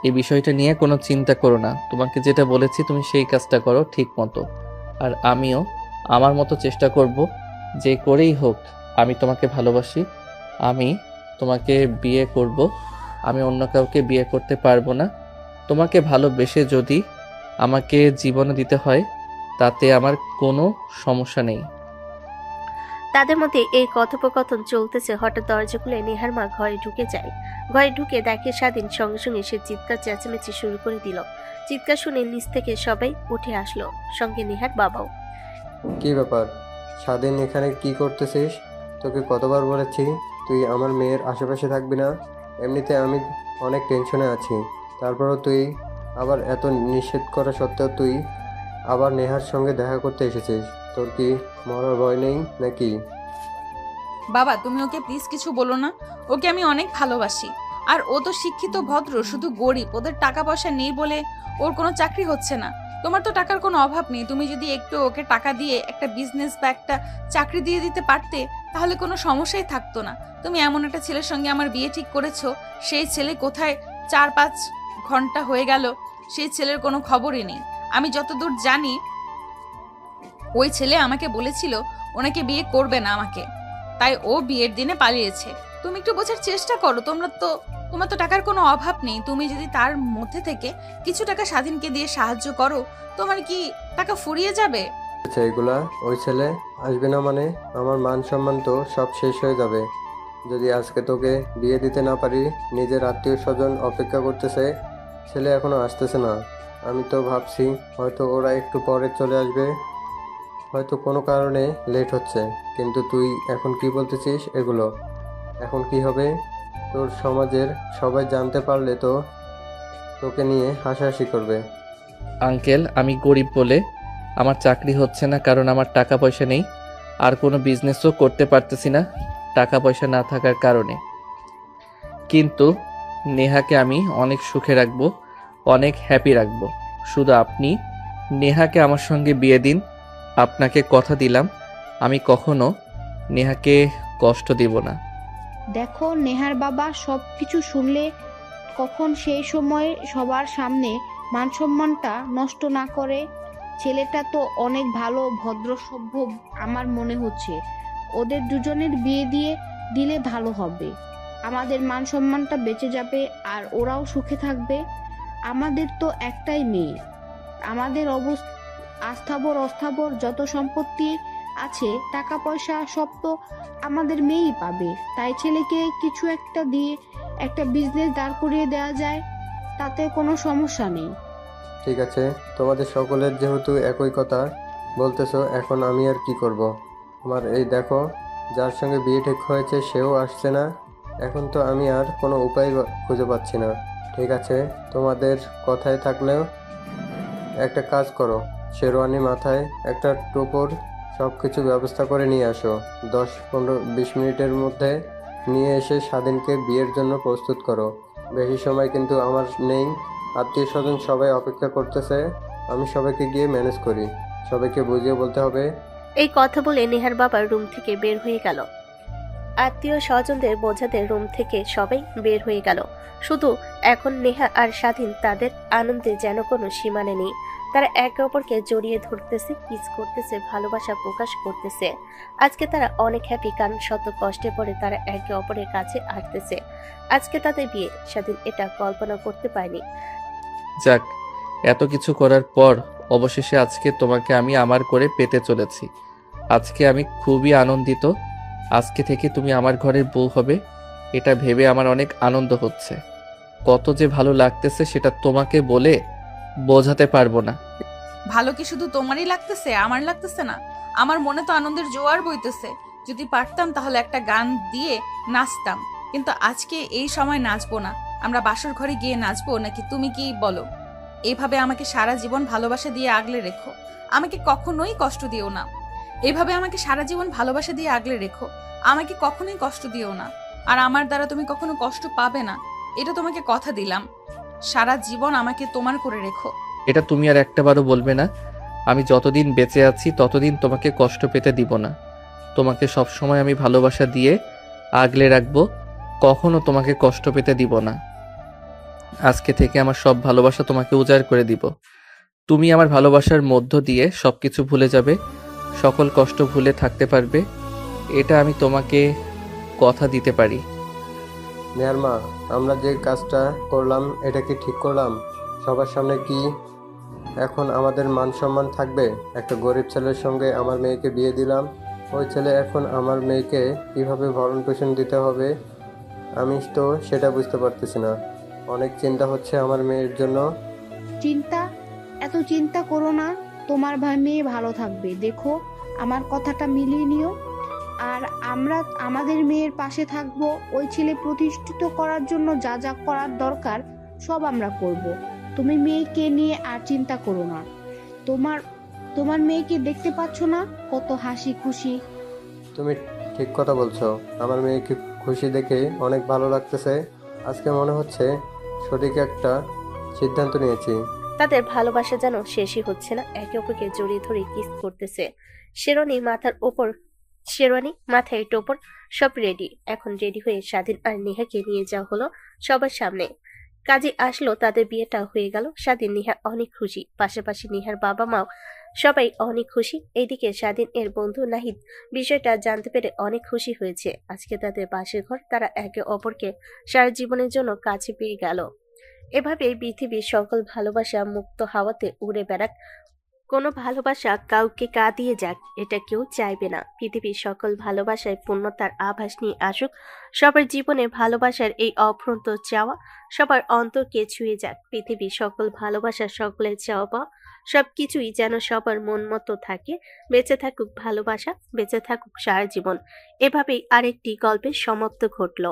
A: এই বিষয়টা নিয়ে কোনো চিন্তা করো না, তোমাকে যেটা বলেছি তুমি সেই কাজটা করো ঠিক মতো। আর আমিও আমার মতো চেষ্টা করব, যে করেই হোক আমি তোমাকে ভালোবাসি, আমি তোমাকে বিয়ে করব। আমি অন্য কাউকে বিয়ে করতে পারবো না। তোমাকে ভালোবেসে যদি আমাকে জীবনে দিতে হয়, তাতে আমার কোনো সমস্যা নেই।
D: তাদের মধ্যে এই কথোপকথন চলতেছে, হঠাৎ দরজা খুলে নেহার মা ঘরে ঢুকে যায়। ঘরে ঢুকে দেখে স্বাধীন, সঙ্গে সঙ্গে সে চিৎকার চেঁচামেচি শুরু করে দিল। চিৎকার শুনে নিচ থেকে সবাই উঠে আসলো, সঙ্গে নেহার বাবাও।
I: কি ব্যাপার স্বাধীন, এখানে কি করতেছিস? তোকে কতবার বলেছি তুই আমার মেয়ের আশেপাশে থাকবি না? এমনিতে আমি অনেক টেনশনে আছি, তারপরও তুই আবার এত নিষেধ করা সত্ত্বেও তুই আবার নেহার সঙ্গে দেখা করতে এসেছিস। তোর কি মরার ভয় নেই নাকি?
B: বাবা, তুমি ওকে প্লিজ কিছু বলো না। ওকে আমি অনেক ভালোবাসি। আর ও তো শিক্ষিত ভদ্র, শুধু গরিব। ওদের টাকা পয়সা নেই বলে ওর কোনো চাকরি হচ্ছে না। তোমার তো টাকার কোনো অভাব নেই, তুমি যদি একটু ওকে টাকা দিয়ে একটা বিজনেস বা একটা চাকরি দিয়ে দিতে পারতে, তাহলে কোনো সমস্যাই থাকতো না। তুমি এমন একটা ছেলের সঙ্গে আমার বিয়ে ঠিক করেছো, সেই ছেলে কোথায় 4-5 ঘন্টা হয়ে গেল, সেই ছেলের কোনো খবরই নেই। আমি যতদূর জানি ওই ছেলে আমাকে বলেছিল ওনাকে বিয়ে করবে না আমাকে, তাই ও বিয়ের দিনে পালিয়েছে। তুমি একটু বোঝার চেষ্টা করো। তোমার তো টাকার কোনো অভাব নেই, তুমি যদি তার মধ্যে থেকে কিছু টাকা স্বাধীনকে দিয়ে সাহায্য করো, তোমার কি টাকা ফুরিয়ে যাবে?
I: আচ্ছা, এগুলা ওই ছেলে আসবে না মানে আমার মান সম্মান তো সব শেষ হয়ে যাবে। যদি আজকে তোকে বিয়ে দিতে না পারি, নিজের আত্মীয় স্বজন অপেক্ষা করতেছে, ছেলে এখনো আসতেছে না। আমি তো ভাবছি হয়তো ওরা একটু পরে চলে আসবে, হয়তো কোনো কারণে লেট হচ্ছে। কিন্তু তুই এখন কি বলতেছিস এগুলো? এখন কি হবে? তোর সমাজের সবাই জানতে পারলে তো তোকে নিয়ে হাসাহাসি করবে।
A: আঙ্কেল, আমি গরিব বলে আমার চাকরি হচ্ছে না, কারণ আমার টাকা পয়সা নেই, আর কোনো বিজনেসও করতে পারতেছি না টাকা পয়সা না থাকার কারণে। কিন্তু নেহাকে আমি অনেক সুখে রাখবো, অনেক হ্যাপি রাখবো। শুধু আপনি নেহাকে আমার সঙ্গে বিয়ে দিন। আপনাকে কথা দিলাম আমি কখনো নেহাকে কষ্ট দিব না।
E: দেখো নেহার বাবা সব কিছু শুনলে কখন সেই সময় সবার সামনে মান সম্মানটা নষ্ট না করে। ছেলেটা তো অনেক ভালো ভদ্র সভ্য আমার মনে হচ্ছে। ওদের দুজনের বিয়ে দিয়ে দিলে ভালো হবে, আমাদের মান সম্মানটা বেঁচে যাবে আর ওরাও সুখে থাকবে। আমাদের তো একটাই মেয়ে, আমাদের আস্থাবর অস্থাবর যত সম্পত্তি আছে টাকা পয়সা সব তো আমাদের মেয়েই পাবে। তাই ছেলেকে কিছু একটা দিয়ে একটা বিজনেস দাঁড় করিয়ে দেওয়া যায়, তাতে কোনো সমস্যা নেই।
I: ঠিক আছে, তোমাদের সকলের যেহেতু একই কথা বলতেছো, এখন আমি আর কি করব। আমার এই দেখো, যার সঙ্গে বিয়ে ঠিক হয়েছে সেও আসছে না। এখন তো আমি আর কোনো উপায় খুঁজে পাচ্ছি না। ঠিক আছে, তোমাদের কথায় থাকলেও একটা কাজ করো, শেরওয়ানি মাথায় একটা টোপর সব কিছু ব্যবস্থা করে নিয়ে আসো। 10-15-20 মিনিটের মধ্যে নিয়ে এসে স্বাধীনকে বিয়ের জন্য প্রস্তুত করো। বেশি সময় কিন্তু আমার নেই, আত্মীয় স্বজন সবাই অপেক্ষা করতেছে। আমি সবাইকে গিয়ে ম্যানেজ করি, সবাইকে বুঝিয়ে বলতে হবে।
D: এই কথা বলে নেহার বাবা রুম থেকে বের হয়ে গেল। আত্মীয় স্বজনদের বোঝাতে রুম থেকে সবাই বের হয়ে গেল। শুধু এখন নেহা আর স্বাধীন, তাদের আনন্দে যেন কোনো সীমানা নেই। তারা একে অপরকে জড়িয়ে ধরতেছে, কিস করতেছে, ভালোবাসা প্রকাশ করতেছে। আজকে তারা অনেক হ্যাপি, কারণ শত কষ্টে পড়ে তারা একে অপরের কাছে আসতেছে। আজকে তাদের বিয়ে। স্বাধীন এটা কল্পনা করতে পারেনি।
A: যাক, এত কিছু করার পর অবশেষে আজকে তোমাকে আমি আমার করে পেতে চলেছি। আজকে আমি খুবই আনন্দিত। আজকে থেকে তুমি আমার ঘরের বউ হবে, এটা ভেবে আমার অনেক আনন্দ হচ্ছে। কত যে ভালো লাগতেছে সেটা তোমাকে বলে বোঝাতে পারবো না।
B: ভালো কি শুধু তোমারই লাগতেছে, আমার লাগতেছে না? আমার মনে তো আনন্দের জোয়ার বইতেছে। যদি পারতাম তাহলে একটা গান দিয়ে নাচতাম, কিন্তু আজকে এই সময় নাচবো না। আমরা বাসর ঘরে গিয়ে নাচবো, নাকি তুমি কি বলো? এইভাবে আমাকে সারা জীবন ভালোবাসা দিয়ে আগলে রেখো, আমাকে কখনোই কষ্ট দিও না। এইভাবে আমাকে সারা জীবন ভালোবাসা দিয়ে আগলে রেখো, আমাকে কখনোই কষ্ট দিও না। আর আমার দ্বারা তুমি কখনো কষ্ট পাবে না, এটা তোমাকে কথা দিলাম। সারা জীবন আমাকে তোমার করে রেখো।
A: এটা তুমি আর একটাবারও বলবে না। আমি যতদিন বেঁচে আছি ততদিন তোমাকে কষ্ট পেতে দিব না। তোমাকে সব সময় আমি ভালোবাসা দিয়ে আগলে রাখবো, কখনো তোমাকে কষ্ট পেতে দিব না। আজকে থেকে আমার সব ভালোবাসা তোমাকে উজাড় করে দিব। তুমি আমার ভালোবাসার মধ্য দিয়ে সবকিছু ভুলে যাবে, সকল কষ্ট ভুলে থাকতে পারবে। এটা আমি তোমাকে কথা দিতে পারি।
I: নেহার মা, আমরা যে কাজটা করলাম এটা কি ঠিক করলাম? সবার সামনে কি এখন আমাদের মান সম্মান থাকবে? একটা গরিব ছেলের সঙ্গে আমার মেয়েকে বিয়ে দিলাম, ওই ছেলে এখন আমার মেয়েকে কিভাবে ভরণ পোষণ দিতে হবে আমি তো সেটা বুঝতে পারতেছি না। অনেক চিন্তা হচ্ছে আমার মেয়ের জন্য।
E: এত চিন্তা করো না, তোমার ভাই মেয়ে ভালো থাকবে। দেখো, আমার কথাটা মিলিয়ে নিও। আর আমরা আমাদের মেয়ের পাশে থাকবো। ওই ছেলে প্রতিষ্ঠিত করার জন্য যা যা করার দরকার সব আমরা করব। তুমি মেয়েকে নিয়ে আর চিন্তা করো না। তোমার তোমার মেয়েকে দেখতে পাচ্ছ না কত হাসি খুশি?
I: তুমি ঠিক কথা বলছো, আমার মেয়েকে খুশি দেখে অনেক ভালো লাগতেছে। আজকে মনে হচ্ছে সঠিক একটা সিদ্ধান্ত নিয়েছি।
D: তাদের ভালোবাসা যেন শেষই হচ্ছে না, একে অপরকে জড়িয়ে ধরে কিস করতেছে। শেরওয়ানি মাথায় টোপর সব রেডি। এখন রেডি হয়ে স্বাধীন আর নেহাকে নিয়ে যাওয়া হলো সবার সামনে। কাজে আসলো, তাদের বিয়েটা হয়ে গেল। স্বাধীন নেহা অনেক খুশি, পাশাপাশি নেহার বাবা মাও সবাই অনেক খুশি। এইদিকে স্বাধীন এর বন্ধু নাহিদ বিষয়টা জানতে পেরে অনেক খুশি হয়েছে। আজকে তাদের বাসের ঘর, তারা একে অপরকে সারা জীবনের জন্য কাছে পেয়ে গেল। এভাবে পৃথিবীর সকল ভালোবাসা মুক্ত হাওয়াতে উড়ে বেড়াক। কোনো ভালোবাসা কাউকে কাঁদিয়ে যাক, এটা কেউ চাইবে না। পৃথিবীর সকল ভালোবাসায় পূর্ণতার আভাস নিয়ে আসুক। সবার জীবনে ভালোবাসার এই অফুরন্ত চাওয়া সবার অন্তরকে ছুঁয়ে যাক। পৃথিবীর সকল ভালোবাসা, সকলের চাওয়া সবকিছুই যেন সবার মন মতো থাকে। বেঁচে থাকুক ভালোবাসা, বেঁচে থাকুক সারা জীবন। এভাবেই আরেকটি গল্পের সমাপ্ত ঘটল।